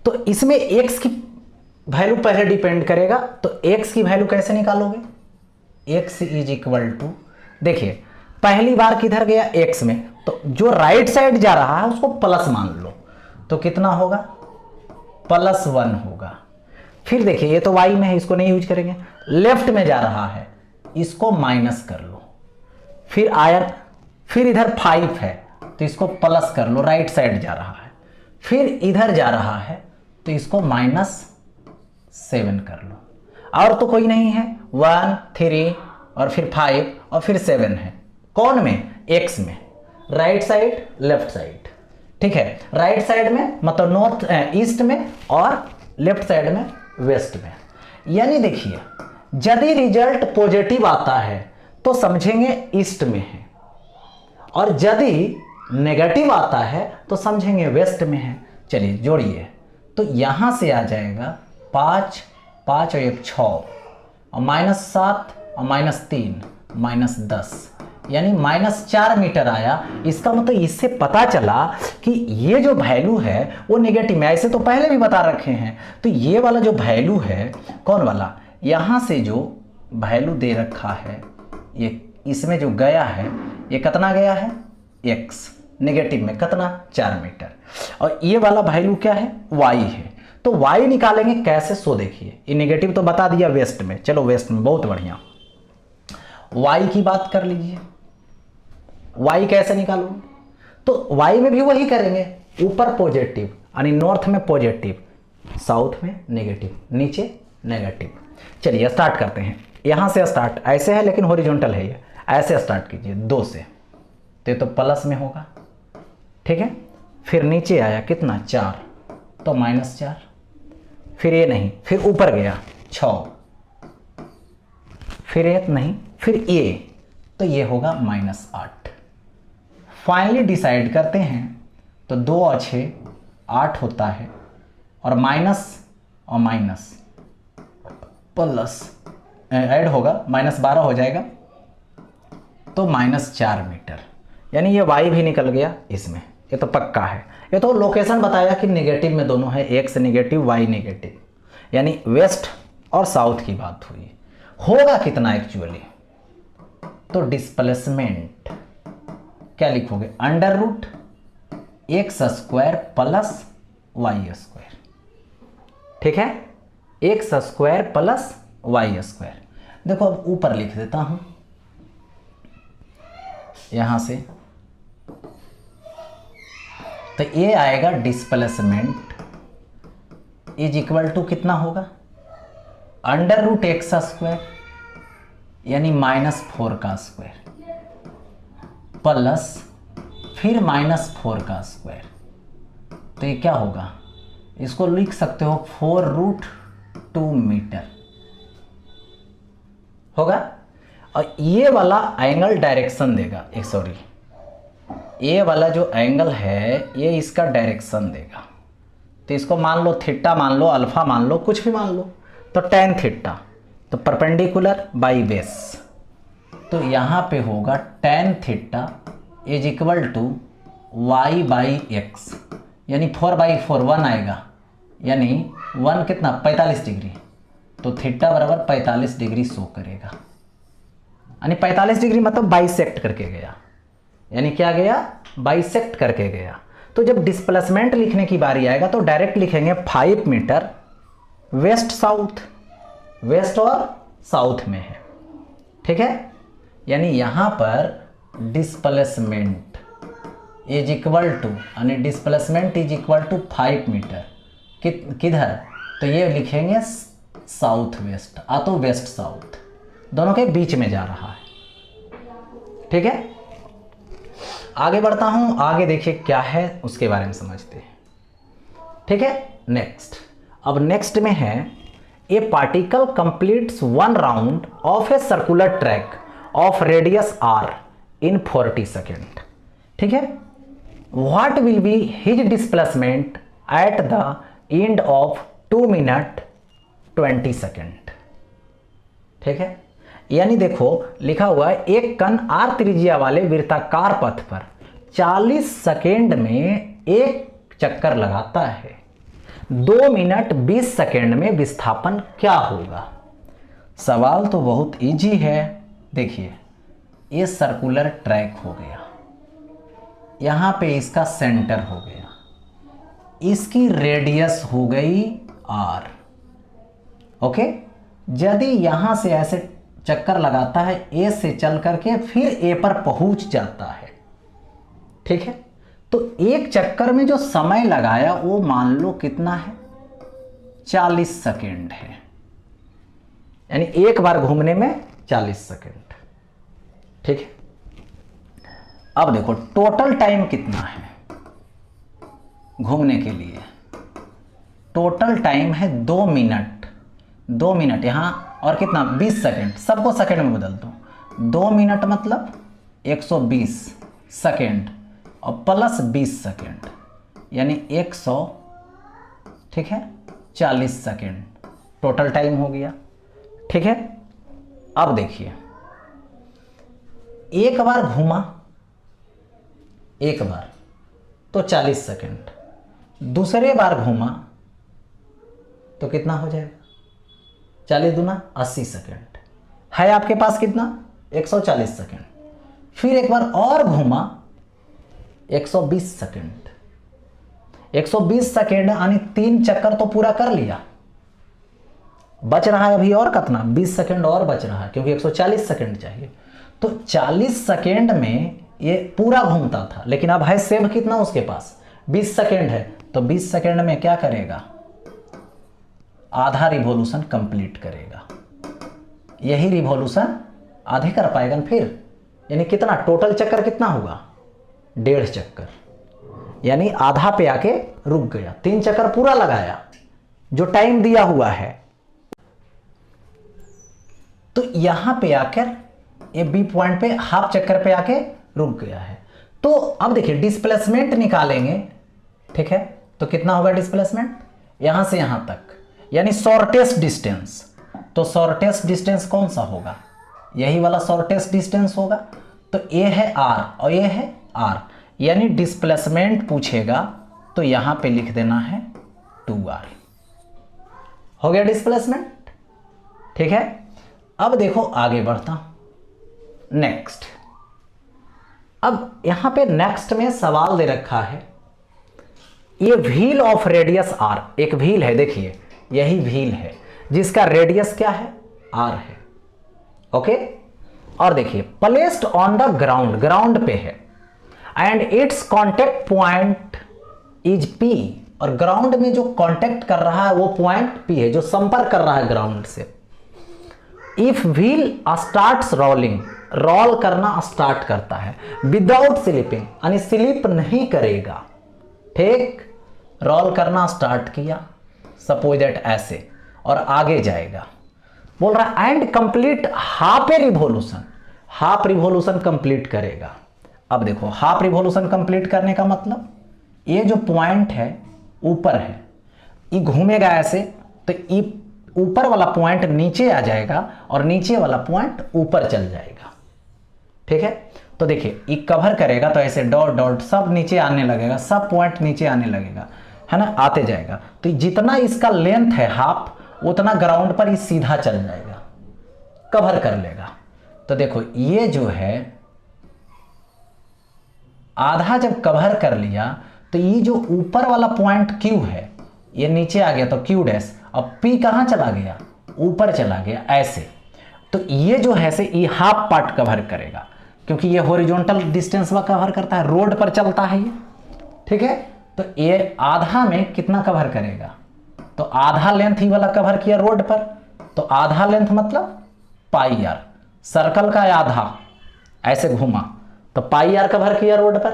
तो इसमें x की वैल्यू पहले डिपेंड करेगा, तो x की वैल्यू कैसे निकालोगे, x इज इक्वल टू, देखिए पहली बार किधर गया x में, तो जो राइट साइड जा रहा है उसको प्लस मान लो, तो कितना होगा +1 होगा। फिर देखिए ये तो y में है, इसको नहीं यूज करेंगे, लेफ्ट में जा रहा है इसको माइनस कर लो। फिर आया, फिर इधर 5 है तो इसको प्लस कर लो, राइट साइड जा रहा है। फिर इधर जा रहा है तो इसको -7 कर लो, और तो कोई नहीं है, 1 3 और फिर 5 और फिर 7 है, कौन में x में, राइट साइड लेफ्ट साइड। ठीक है, राइट साइड में मतलब नॉर्थ ईस्ट में, और लेफ्ट साइड में वेस्ट में। यानी देखिए यदि रिजल्ट पॉजिटिव आता है तो तो समझेंगे ईस्ट में है, और यदि नेगेटिव आता है तो समझेंगे वेस्ट में है। चलिए जोड़िए, तो यहाँ से आ जाएगा 5, 5 और 1 6, और -7 और -3 -10, यानी -4 मीटर आया। इसका मतलब इससे पता चला कि ये जो वैल्यू है वो नेगेटिव है। ऐसे तो पहले भी बता रखे हैं। तो ये वाला जो वैल्यू है, कौन वाला, यहाँ से जो वैल्यू दे रखा है, ये इसमें जो गया है, ये कितना गया है, x, नेगेटिव में कितना, 4 मीटर। और ये वाला वैल्यू क्या है, y है। तो y निकालेंगे कैसे, सो देखिए, ये नेगेटिव तो बता दिया वेस्ट में, चलो वेस्ट में, बहुत बढ़िया। y की बात कर लीजिए, y कैसे निकालो, तो y में भी वही करेंगे, ऊपर पॉजिटिव यानी नॉर्थ में पॉजिटिव, साउथ में नेगेटिव, नीचे नेगेटिव। चलिए स्टार्ट करते हैं, यहां से स्टार्ट, ऐसे है लेकिन हॉरिजॉन्टल है ये, ऐसे स्टार्ट कीजिए 2 से, तो प्लस में होगा, ठीक है। फिर नीचे आया कितना, 4, तो -4, फिर ये नहीं, फिर ऊपर गया 6, फिर ये नहीं, फिर ये, तो ये होगा -8। फाइनली डिसाइड करते हैं, तो 2 और 6 8 होता है, और माइनस और माइनस प्लस ऐड होगा, -12 हो जाएगा, तो -4 मीटर, यानी ये y भी निकल गया इसमें, ये तो पक्का है। ये तो लोकेशन बताया कि नेगेटिव में दोनों है, x नेगेटिव y नेगेटिव, यानी वेस्ट और साउथ की बात हुई। होगा कितना एक्चुअली, तो डिस्प्लेसमेंट क्या लिखोगे, √x² प्लस y², ठीक है, x² प्लस y²। देखो अब ऊपर लिख देता हूं यहां से, तो ये आएगा डिस्प्लेसमेंट इज इक्वल टू कितना होगा, √x² यानी -4 का स्क्वायर, प्लस फिर -4 का स्क्वायर, तो ये क्या होगा, इसको लिख सकते हो 4√2 मीटर होगा। और ये वाला एंगल डायरेक्शन देगा, सॉरी, ये वाला जो एंगल है ये इसका डायरेक्शन देगा। तो इसको मान लो थीटा मान लो, अल्फा मान लो, कुछ भी मान लो, तो tan थीटा, तो परपेंडिकुलर बाई बेस, तो यहाँ पे होगा tan theta is equal to y/x, यानी 4/4 1 आएगा, यानी 1 कितना 45 डिग्री, तो थीटा बराबर 45 डिग्री शो करेगा, यानी 45 डिग्री मतलब बाइसेक्ट करके गया, यानी क्या गया, बाइसेक्ट करके गया। तो जब डिस्प्लेसमेंट लिखने की बारी आएगा तो डायरेक्ट लिखेंगे 5 मीटर वेस्ट साउथ, वेस्ट और साउथ में है, ठीक है। यानी यहां पर डिस्प्लेसमेंट इज इक्वल टू, यानी displacement is equal to 5 meter किधर, तो ये लिखेंगे साउथ वेस्ट, तो वेस्ट साउथ दोनों के बीच में जा रहा है, ठीक है। आगे बढ़ता हूं, आगे देखिए क्या है उसके बारे में समझते हैं, ठीक है। नेक्स्ट, अब नेक्स्ट में है, a particle completes 1 round of a circular track of radius r in 40 second, ठीक है। What will be his displacement at the end of 2 minute 20 second, ठीक है। यानी देखो लिखा हुआ है, एक कण r त्रिज्या वाले वृत्ताकार पथ पर 40 सेकेंड में एक चक्कर लगाता है, 2 मिनट 20 सेकेंड में विस्थापन क्या होगा। सवाल तो बहुत इजी है, देखिए ये सर्कुलर ट्रैक हो गया, यहां पे इसका सेंटर हो गया, इसकी रेडियस हो गई r, ओके। यदि यहां से ऐसे चक्कर लगाता है, ए से चल करके फिर ए पर पहुंच जाता है, ठीक है, तो एक चक्कर में जो समय लगाया वो मान लो कितना है, 40 सेकेंड है, यानी एक बार घूमने में 40 सेकेंड, ठीक है। अब देखो टोटल टाइम कितना है घूमने के लिए, टोटल टाइम है 2 मिनट, 2 मिनट यहां और कितना 20 सेकेंड, सबको सेकेंड में बदल दो, 2 मिनट मतलब 120 सेकेंड और प्लस 20 सेकेंड यानी 100, ठीक है, 40 सेकेंड टोटल टाइम हो गया। ठीक है, अब देखिए, एक बार घूमा, एक बार तो 40 सेकेंड, दूसरे बार घूमा तो कितना हो जाएगा, 40 दूना 80 सेकेंड है आपके पास, कितना 140 सेकेंड। फिर एक बार और घूमा 120 सेकेंड, 120 सेकेंड यानी 3 चक्कर तो पूरा कर लिया, बच रहा है अभी और कितना, 20 सेकेंड और बच रहा है क्योंकि 140 सेकेंड चाहिए। तो 40 सेकेंड में ये पूरा घूमता था, लेकिन अब है सेव कितना उसके पास, 20 सेकेंड है, तो 20 सेकेंड में क्या करेगा, आधा रिवॉल्यूशन कंप्लीट करेगा। यही रिवॉल्यूशन आधे कर पाएगा ना फिर, यानी कितना टोटल चक्कर कितना होगा, 1.5 चक्कर, यानी आधा पे आके रुक गया। 3 चक्कर पूरा लगाया जो टाइम दिया हुआ है, तो यहां पे आकर ये बी पॉइंट पे हाफ चक्कर पे आके रुक गया है। तो अब देखिए डिस्प्लेसमेंट निकालेंगे, ठीक है, तो कितना होगा डिस्प्लेसमेंट, यहां से यहां तक, यानी शॉर्टेस्ट डिस्टेंस। तो शॉर्टेस्ट डिस्टेंस कौन सा होगा, यही वाला शॉर्टेस्ट डिस्टेंस होगा। तो ये है आर और ये है आर, यानी डिस्प्लेसमेंट पूछेगा तो यहां पे लिख देना है 2r। हो गया डिस्प्लेसमेंट, ठीक है। अब देखो आगे बढ़ता हूं, नेक्स्ट। अब यहां पे नेक्स्ट में सवाल दे रखा है, ये व्हील ऑफ रेडियस r, एक व्हील है, देखिए यही व्हील है जिसका रेडियस क्या है, r है, ओके। और देखिए placed on the ground, ground पे है, and it's contact point is p, और ग्राउंड में जो कॉन्टेक्ट कर रहा है वो पॉइंट p है, जो संपर्क कर रहा है ग्राउंड से। If wheel starts rolling, roll करना स्टार्ट करता है, विदाउट स्लिपिंग, यानी स्लिप नहीं करेगा, ठीक, रोल करना स्टार्ट किया, सपोज दैट ऐसे, और आगे जाएगा, बोल रहा है and complete half A revolution, half revolution complete करेगा। अब देखो हाफ रिवॉल्यूशन कंप्लीट करने का मतलब, ये जो पॉइंट है ऊपर है, ये घूमेगा ऐसे, तो ये ऊपर वाला पॉइंट नीचे आ जाएगा और नीचे वाला पॉइंट ऊपर चल जाएगा, ठीक है। तो देखिए ये कवर करेगा तो ऐसे डॉट डॉट सब नीचे आने लगेगा, सब पॉइंट नीचे आने लगेगा, है ना, आते जाएगा। तो जितना इसका लेंथ है हाफ, उतना ग्राउंड पर ये सीधा चल जाएगा, कवर कर लेगा। तो देखो ये जो है आधा जब कवर कर लिया, तो ये जो ऊपर वाला पॉइंट Q है ये नीचे आ गया तो Q डैश, अब P कहां चला गया, ऊपर चला गया ऐसे। तो ये जो है से ये हाफ पार्ट कवर करेगा, क्योंकि ये हॉरिजॉन्टल डिस्टेंस वा कवर करता है, रोड पर चलता है ये, ठीक है। तो ये आधा में कितना कवर करेगा, तो आधा लेंथ ही वाला कवर किया रोड पर, तो आधा लेंथ मतलब पाई आर, सर्कल का आधा ऐसे घूमा तो पाई आर कवर किया रोड पर,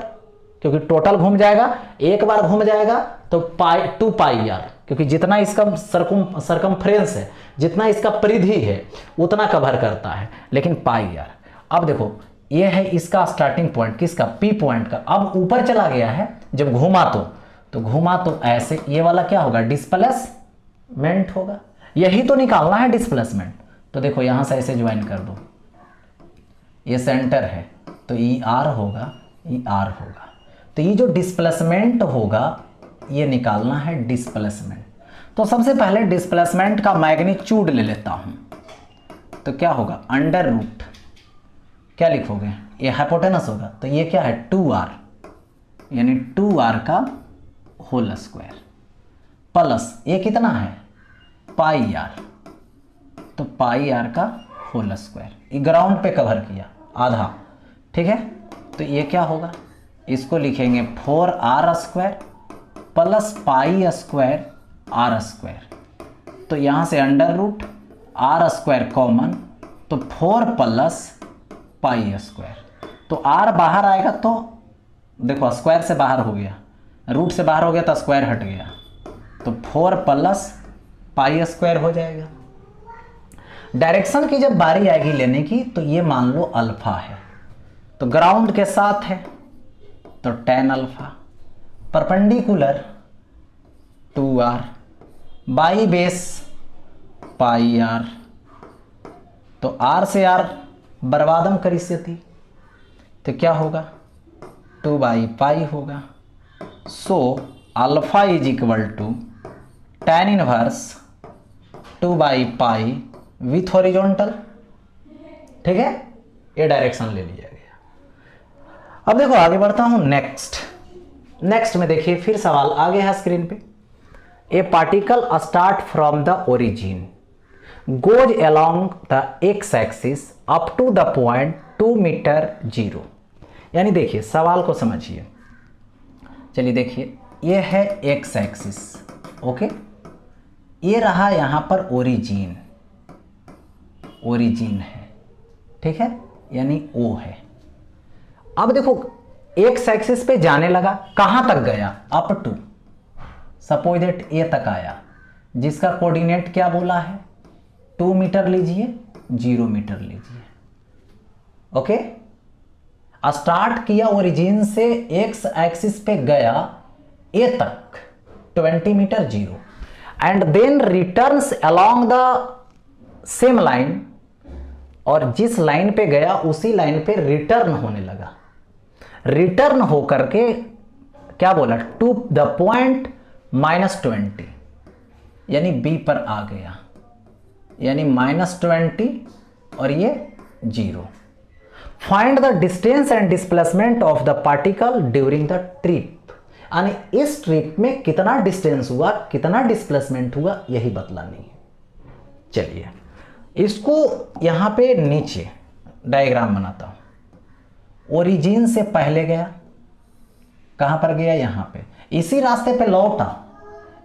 क्योंकि टोटल घूम जाएगा, एक बार घूम जाएगा तो पाई 2 पाई आर, क्योंकि जितना इसका सरकमफ्रेंस है, जितना इसका परिधि है उतना कवर करता है, लेकिन पाई आर। अब देखो ये है इसका स्टार्टिंग पॉइंट, किसका, P पॉइंट का। अब ऊपर चला गया है, जब घूमा तो घूमा तो ऐसे, ये वाला क्या होगा, डिस्प्लेसमेंट होगा, यही तो निकालना है डिस्प्लेसमेंट। तो देखो यहां से ऐसे ज्वाइन कर दो, ये सेंटर है तो ई आर होगा, ई आर होगा। तो ये जो डिस्प्लेसमेंट होगा ये निकालना है डिस्प्लेसमेंट। तो सबसे पहले डिस्प्लेसमेंट का मैग्नीट्यूड ले लेता हूं, तो क्या होगा, अंडर रूट, क्या लिखोगे, ये हाइपोटेनस होगा, तो ये क्या है 2r, यानी 2r का होल स्क्वायर, प्लस ये कितना है पाई आर, तो पाई आर का होल स्क्वायर, ये ग्राउंड पे कवर किया आधा, ठीक है। तो ये क्या होगा, इसको लिखेंगे 4r square plus pi square r square. तो यहाँ से under root r square common, तो 4 प्लस पाई स्क्वायर, तो r बाहर आएगा तो देखो स्क्वायर से बाहर हो गया, रूट से बाहर हो गया तो स्क्वायर हट गया, तो 4 प्लस पाई स्क्वायर हो जाएगा। डायरेक्शन की जब बारी आएगी लेने की तो ये मान लो अल्फा है, तो ग्राउंड के साथ है तो tan alpha, perpendicular 2r, by base pi r, तो r से r बर्बादम करिष्यति, तो क्या होगा 2/पाई होगा। So alpha is equal to tan inverse 2/पाई विथ हॉरिजॉन्टल। ठीक है, ये डायरेक्शन ले लिया गया। अब देखो आगे बढ़ता हूं नेक्स्ट में देखिए फिर सवाल आगे है स्क्रीन पे। A particle start from the origin goes along the x axis up to the point 2 meter 0। यानी देखिए सवाल को समझिए। चलिए देखिए ये है एक्स एक्सिस, ओके, ये रहा यहां पर ओरिजिन है, ठीक है, यानी ओ है। अब देखो एक्स एक्सिस पे जाने लगा, कहां तक गया, अप टू, सपोज दैट ए तक आया, जिसका कोऑर्डिनेट क्या बोला है 2 मीटर लीजिए, 0 मीटर लीजिए, ओके। स्टार्ट किया ओरिजिन से, एक्स एक्सिस पे गया ए तक 20 meter 0 and then returns along the same line, और जिस लाइन पे गया उसी लाइन पे रिटर्न होने लगा। रिटर्न होकर के क्या बोला, टू द पॉइंट -20, यानी बी पर आ गया, यानी -20 और ये 0। Find the distance and displacement of the particle during the trip, यानी इस ट्रिप में कितना डिस्टेंस हुआ, कितना डिस्प्लेसमेंट हुआ, यही बतलानी है। चलिए इसको यहां पे नीचे डायग्राम बनाता हूं। ओरिजिन से पहले गया, कहां पर गया, यहां पे, इसी रास्ते पे लौटा,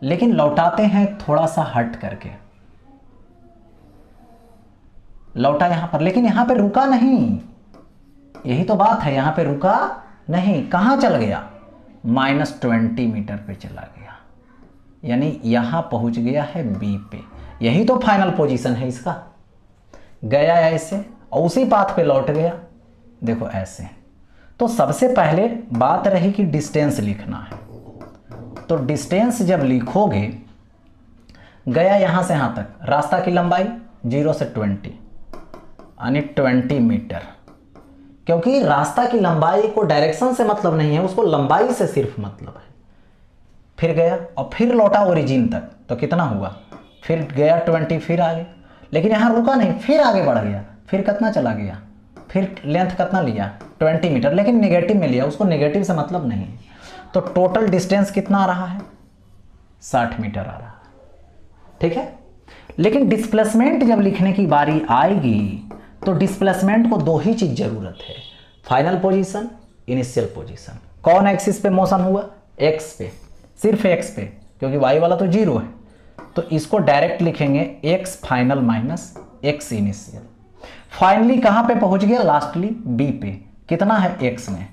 लेकिन लौटाते हैं थोड़ा सा हट करके, लौटा यहां पर, लेकिन यहां पे रुका नहीं, यही तो बात है, यहां पे रुका नहीं, कहां चल गया, -20 मीटर पे चला गया, यानी यहां पहुंच गया है बी पे। यही तो फाइनल पोजीशन है इसका। गया ऐसे और उसी पाथ पे लौट गया, देखो ऐसे। तो सबसे पहले बात रही कि डिस्टेंस लिखना है, तो डिस्टेंस जब लिखोगे, गया यहां से यहां तक, रास्ता की लंबाई 0 से 20 यानी 20 मीटर, क्योंकि रास्ता की लंबाई को डायरेक्शन से मतलब नहीं है, उसको लंबाई से सिर्फ मतलब है। फिर गया और फिर लौटा ओरिजिन तक, तो कितना हुआ, फिर गया 20, फिर आगे, लेकिन यहां रुका नहीं, फिर आगे बढ़ गया, फिर कितना चला गया, फिर लेंथ कितना लिया 20 मीटर, लेकिन नेगेटिव में लिया, उसको नेगेटिव से मतलब नहीं है। तो टोटल डिस्टेंस कितना आ रहा है, 60 मीटर आ रहा है, ठीक है। लेकिन डिस्प्लेसमेंट जब लिखने की बारी आएगी तो डिस्प्लेसमेंट को दो ही चीज जरूरत है, फाइनल पोजीशन, इनिशियल पोजीशन। कौन एक्सिस पे मोशन हुआ, एक्स पे, सिर्फ एक्स पे, क्योंकि वाई वाला तो 0 है, तो इसको डायरेक्ट लिखेंगे x final minus x initial. Finally कहां पे पहुंच गया, लास्टली बी पे, कितना है एक्स में,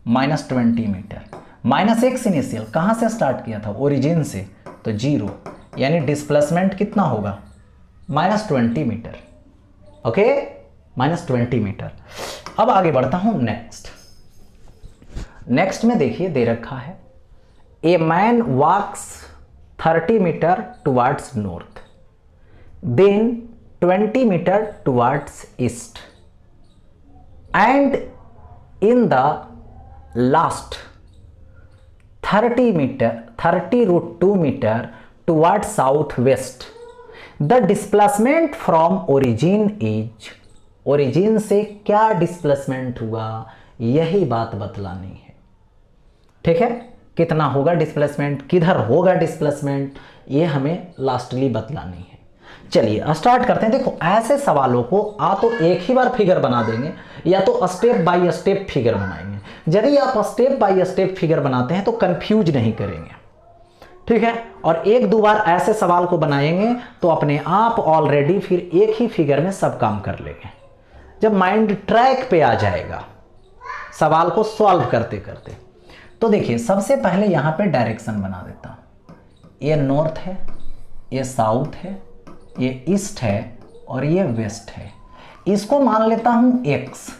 -20 मीटर, माइनस एक्स इनिशियल, कहां से स्टार्ट किया था, ओरिजिन से, तो 0, यानी डिस्प्लेसमेंट कितना होगा, -20 मीटर, ओके, -20 मीटर। अब आगे बढ़ता हूं नेक्स्ट में देखिए दे रखा है, a man walks 30 meter towards north, then 20 meter towards east, and in the last 30√2 meter towards south west. The displacement from origin is, origin से क्या डिस्प्लेसमेंट हुआ, यही बात बतलानी है, ठीक है। कितना होगा डिस्प्लेसमेंट, किधर होगा डिस्प्लेसमेंट, ये हमें लास्टली बतलानी है। चलिए स्टार्ट करते हैं। देखो ऐसे सवालों को तो एक ही बार फिगर बना देंगे, या तो स्टेप बाय स्टेप फिगर बनाएंगे। यदि आप स्टेप बाय स्टेप फिगर बनाते हैं तो कंफ्यूज नहीं करेंगे, ठीक है। और एक दो बार ऐसे सवाल को बनाएंगे तो अपने आप ऑलरेडी फिर एक ही फिगर में सब काम कर लेंगे। जब माइंड ट्रैक पे आ जाएगा सवाल को सॉल्व करते करते, तो देखिए सबसे पहले यहां पे डायरेक्शन बना देता हूं। ये नॉर्थ है, ये साउथ है, ये ईस्ट है और ये वेस्ट है। इसको मान लेता हूं x,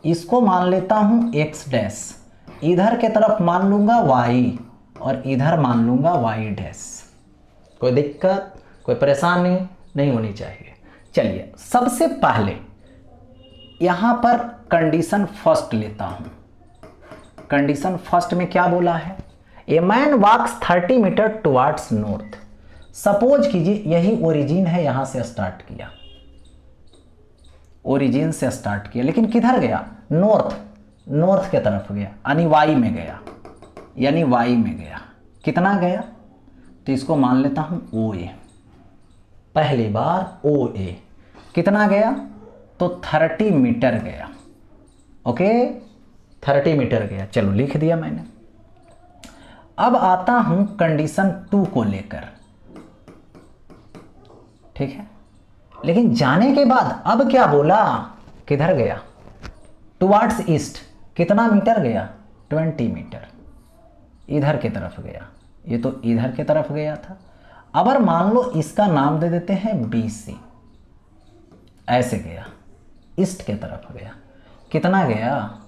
इसको मान लेता हूं x डैश, इधर के तरफ मान लूंगा y और इधर मान लूंगा y डैश। कोई दिक्कत, कोई परेशानी नहीं होनी चाहिए। चलिए सबसे पहले यहां पर कंडीशन फर्स्ट लेता हूं। कंडीशन फर्स्ट में क्या बोला है? A man walks 30 meter towards north. Suppose कीजिए यही ओरिजिन है, यहां से स्टार्ट किया, ओरिजिन से स्टार्ट किया, लेकिन किधर गया? नॉर्थ, नॉर्थ के तरफ गया, यानी वाई में गया, यानी वाई में गया। कितना गया? तो इसको मान लेता हूं ओ ए, पहली बार ओ ए। कितना गया? तो 30 मीटर गया। ओके, 30 मीटर गया। चलो लिख दिया मैंने। अब आता हूं कंडीशन 2 को लेकर, ठीक है। लेकिन जाने के बाद अब क्या बोला? किधर गया? Towards east. कितना मीटर गया? 20 मीटर। इधर की तरफ गया, ये तो इधर की तरफ गया था। अब मान लो इसका नाम दे देते हैं BC। ऐसे गया, ईस्ट के तरफ गया। कितना गया?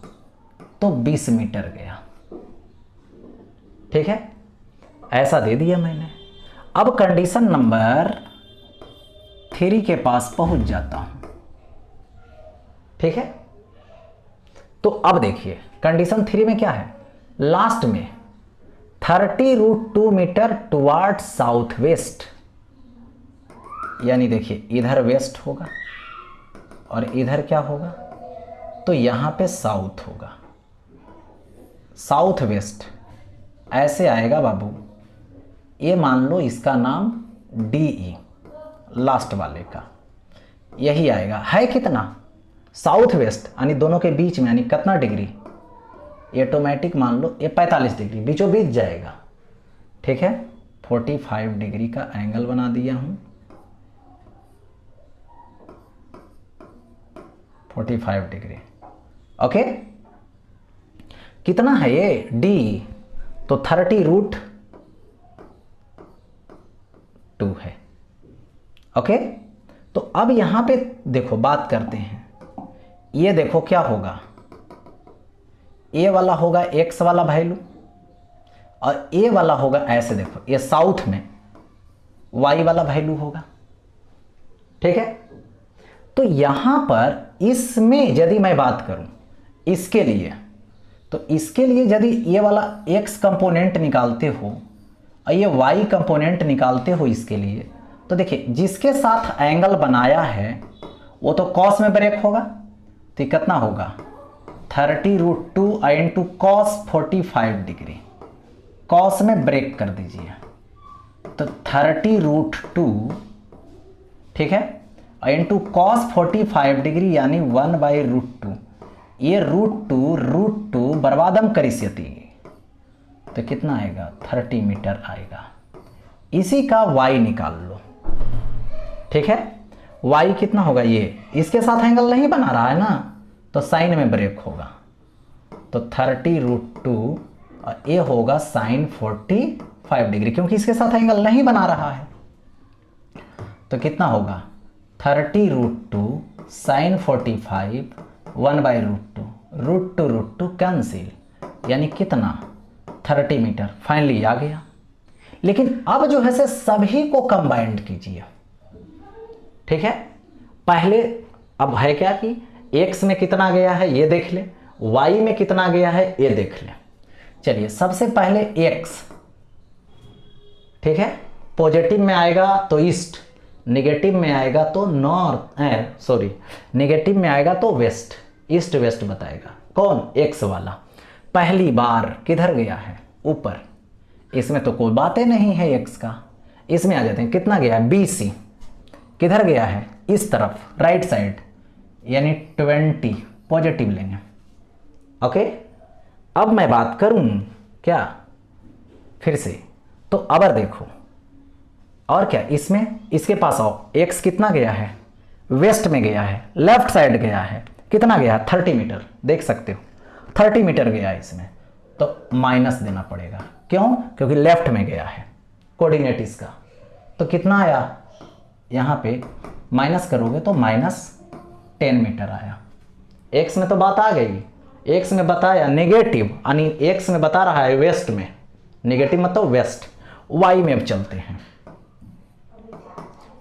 तो 20 मीटर गया, ठीक है। ऐसा दे दिया मैंने। अब कंडीशन नंबर 3 के पास पहुंच जाता हूं, ठीक है। तो अब देखिए कंडीशन 3 में क्या है? लास्ट में 30√2 मीटर टुवार्ड साउथ वेस्ट, यानी देखिए इधर वेस्ट होगा और इधर क्या होगा? तो यहां पे साउथ होगा, साउथ वेस्ट ऐसे आएगा बाबू। ये मान लो इसका नाम DE, लास्ट वाले का यही आएगा। है कितना? साउथ वेस्ट, यानी दोनों के बीच में, यानी कितना डिग्री? ऑटोमेटिक मान लो ये 45 डिग्री, बीचों बीच जाएगा, ठीक है। 45 डिग्री का एंगल बना दिया हूं, 45 डिग्री। ओके, कितना है ये? D, तो 30√2 है। ओके, तो अब यहां पे देखो बात करते हैं। ये देखो क्या होगा? ए वाला होगा x वाला वैल्यू और ए वाला होगा, ऐसे देखो ये साउथ में y वाला वैल्यू होगा, ठीक है। तो यहां पर इसमें यदि मैं बात करूं इसके लिए, तो इसके लिए यदि ये वाला x कंपोनेंट निकालते हो और ये y कंपोनेंट निकालते हो इसके लिए, तो देखिए जिसके साथ एंगल बनाया है वो तो कॉस में ब्रेक होगा, तो कितना होगा? 30√2 इंटू कॉस 45 डिग्री, कॉस में ब्रेक कर दीजिए, तो 30√2, ठीक है, इंटू कॉस 45 डिग्री यानी 1/√2। ये √2 बर्बादम करिष्यति, तो कितना आएगा? 30 मीटर आएगा। इसी का y निकाल लो, ठीक है। y कितना होगा? ये इसके साथ एंगल नहीं बना रहा है ना, तो साइन में ब्रेक होगा, तो 30√2 और ये होगा साइन 45 डिग्री, क्योंकि इसके साथ एंगल नहीं बना रहा है। तो कितना होगा? 30√2 साइन 45 1/√2, √2 कैंसिल, यानी कितना? 30 मीटर फाइनली आ गया। लेकिन अब जो है से सभी को कंबाइंड कीजिए, ठीक है। पहले अब है क्या कि x में कितना गया है ये देख ले, y में कितना गया है ये देख ले। चलिए सबसे पहले x, ठीक है, पॉजिटिव में आएगा तो ईस्ट, नेगेटिव में आएगा तो नॉर्थ, नेगेटिव में आएगा तो वेस्ट, ईस्ट वेस्ट बताएगा। कौन? x वाला। पहली बार किधर गया है? ऊपर। इसमें तो कोई बातें नहीं है x का। इसमें आ जाते हैं, कितना गया है? BC। किधर गया है? इस तरफ, राइट साइड, यानी 20 पॉजिटिव लेंगे। ओके, अब मैं बात करूं क्या फिर से, तो अब देखो और क्या, इसमें इसके पास आओ, x कितना गया है? वेस्ट में गया है, लेफ्ट साइड गया है, कितना गया है? 30 मीटर, देख सकते हो 30 मीटर गया है इसमें, तो माइनस देना पड़ेगा। क्यों? क्योंकि लेफ्ट में गया है कोऑर्डिनेट इसका। तो कितना आया यहाँ पे? माइनस करोगे तो -10 मीटर आया। एक्स में तो बात आ गई, एक्स में बताया नेगेटिव, यानी एक्स में बता रहा है वेस्ट में, नेगेटिव मतलब वेस्ट। वाई में अब चलते हैं,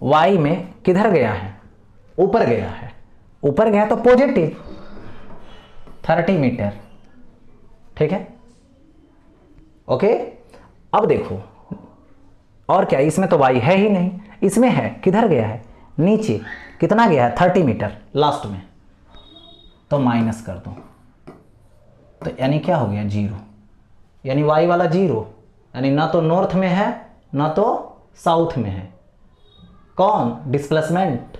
वाई में किधर गया है, ऊपर गया है, ऊपर गया तो पॉजिटिव 30 मीटर, ठीक है, ओके। अब देखो और क्या, इसमें तो वाई है ही नहीं, इसमें है, किधर गया है, नीचे, कितना गया है 30 मीटर लास्ट में, तो माइनस कर दो, तो यानी क्या हो गया 0, यानी वाई वाला 0, यानी ना तो नॉर्थ में है ना तो साउथ में है। कौन, डिस्प्लेसमेंट,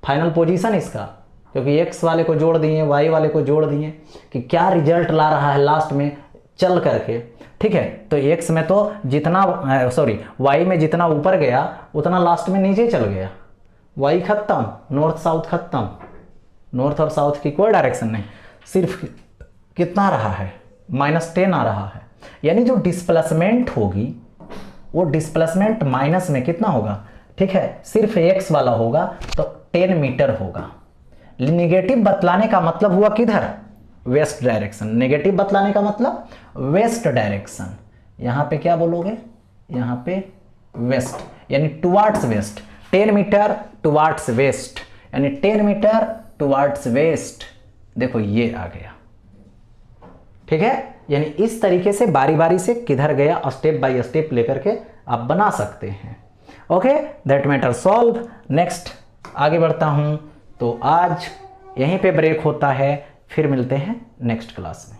फाइनल पोजीशन इसका, क्योंकि एक्स वाले को जोड़ दिए, वाई वाले को जोड़ दिए कि क्या रिजल्ट ला रहा है लास्ट में चल करके, ठीक है। तो एक्स में तो जितना वाई में जितना ऊपर गया उतना लास्ट में नीचे चल गया, वाई खत्म, नॉर्थ साउथ खत्म, नॉर्थ और साउथ की कोई डायरेक्शन नहीं, सिर्फ कितना रहा है -10 आ रहा है। यानी जो डिस्प्लेसमेंट होगी वो डिस्प्लेसमेंट माइनस में कितना होगा, ठीक है, सिर्फ एक्स वाला होगा तो 10 मीटर होगा। नेगेटिव बतलाने का मतलब हुआ किधर, वेस्ट डायरेक्शन, नेगेटिव बतलाने का मतलब वेस्ट डायरेक्शन। यहां पे क्या बोलोगे, यहां पे वेस्ट, यानी towards west, 10 meter towards west, यानी 10 मीटर टुवार्ड्स वेस्ट। देखो ये आ गया, ठीक है। यानी इस तरीके से बारी बारी से किधर गया स्टेप बाय स्टेप लेकर के आप बना सकते हैं। Okay, that matter solve. Next आगे बढ़ता हूं, तो आज यहीं पे ब्रेक होता है, फिर मिलते हैं नेक्स्ट क्लास में।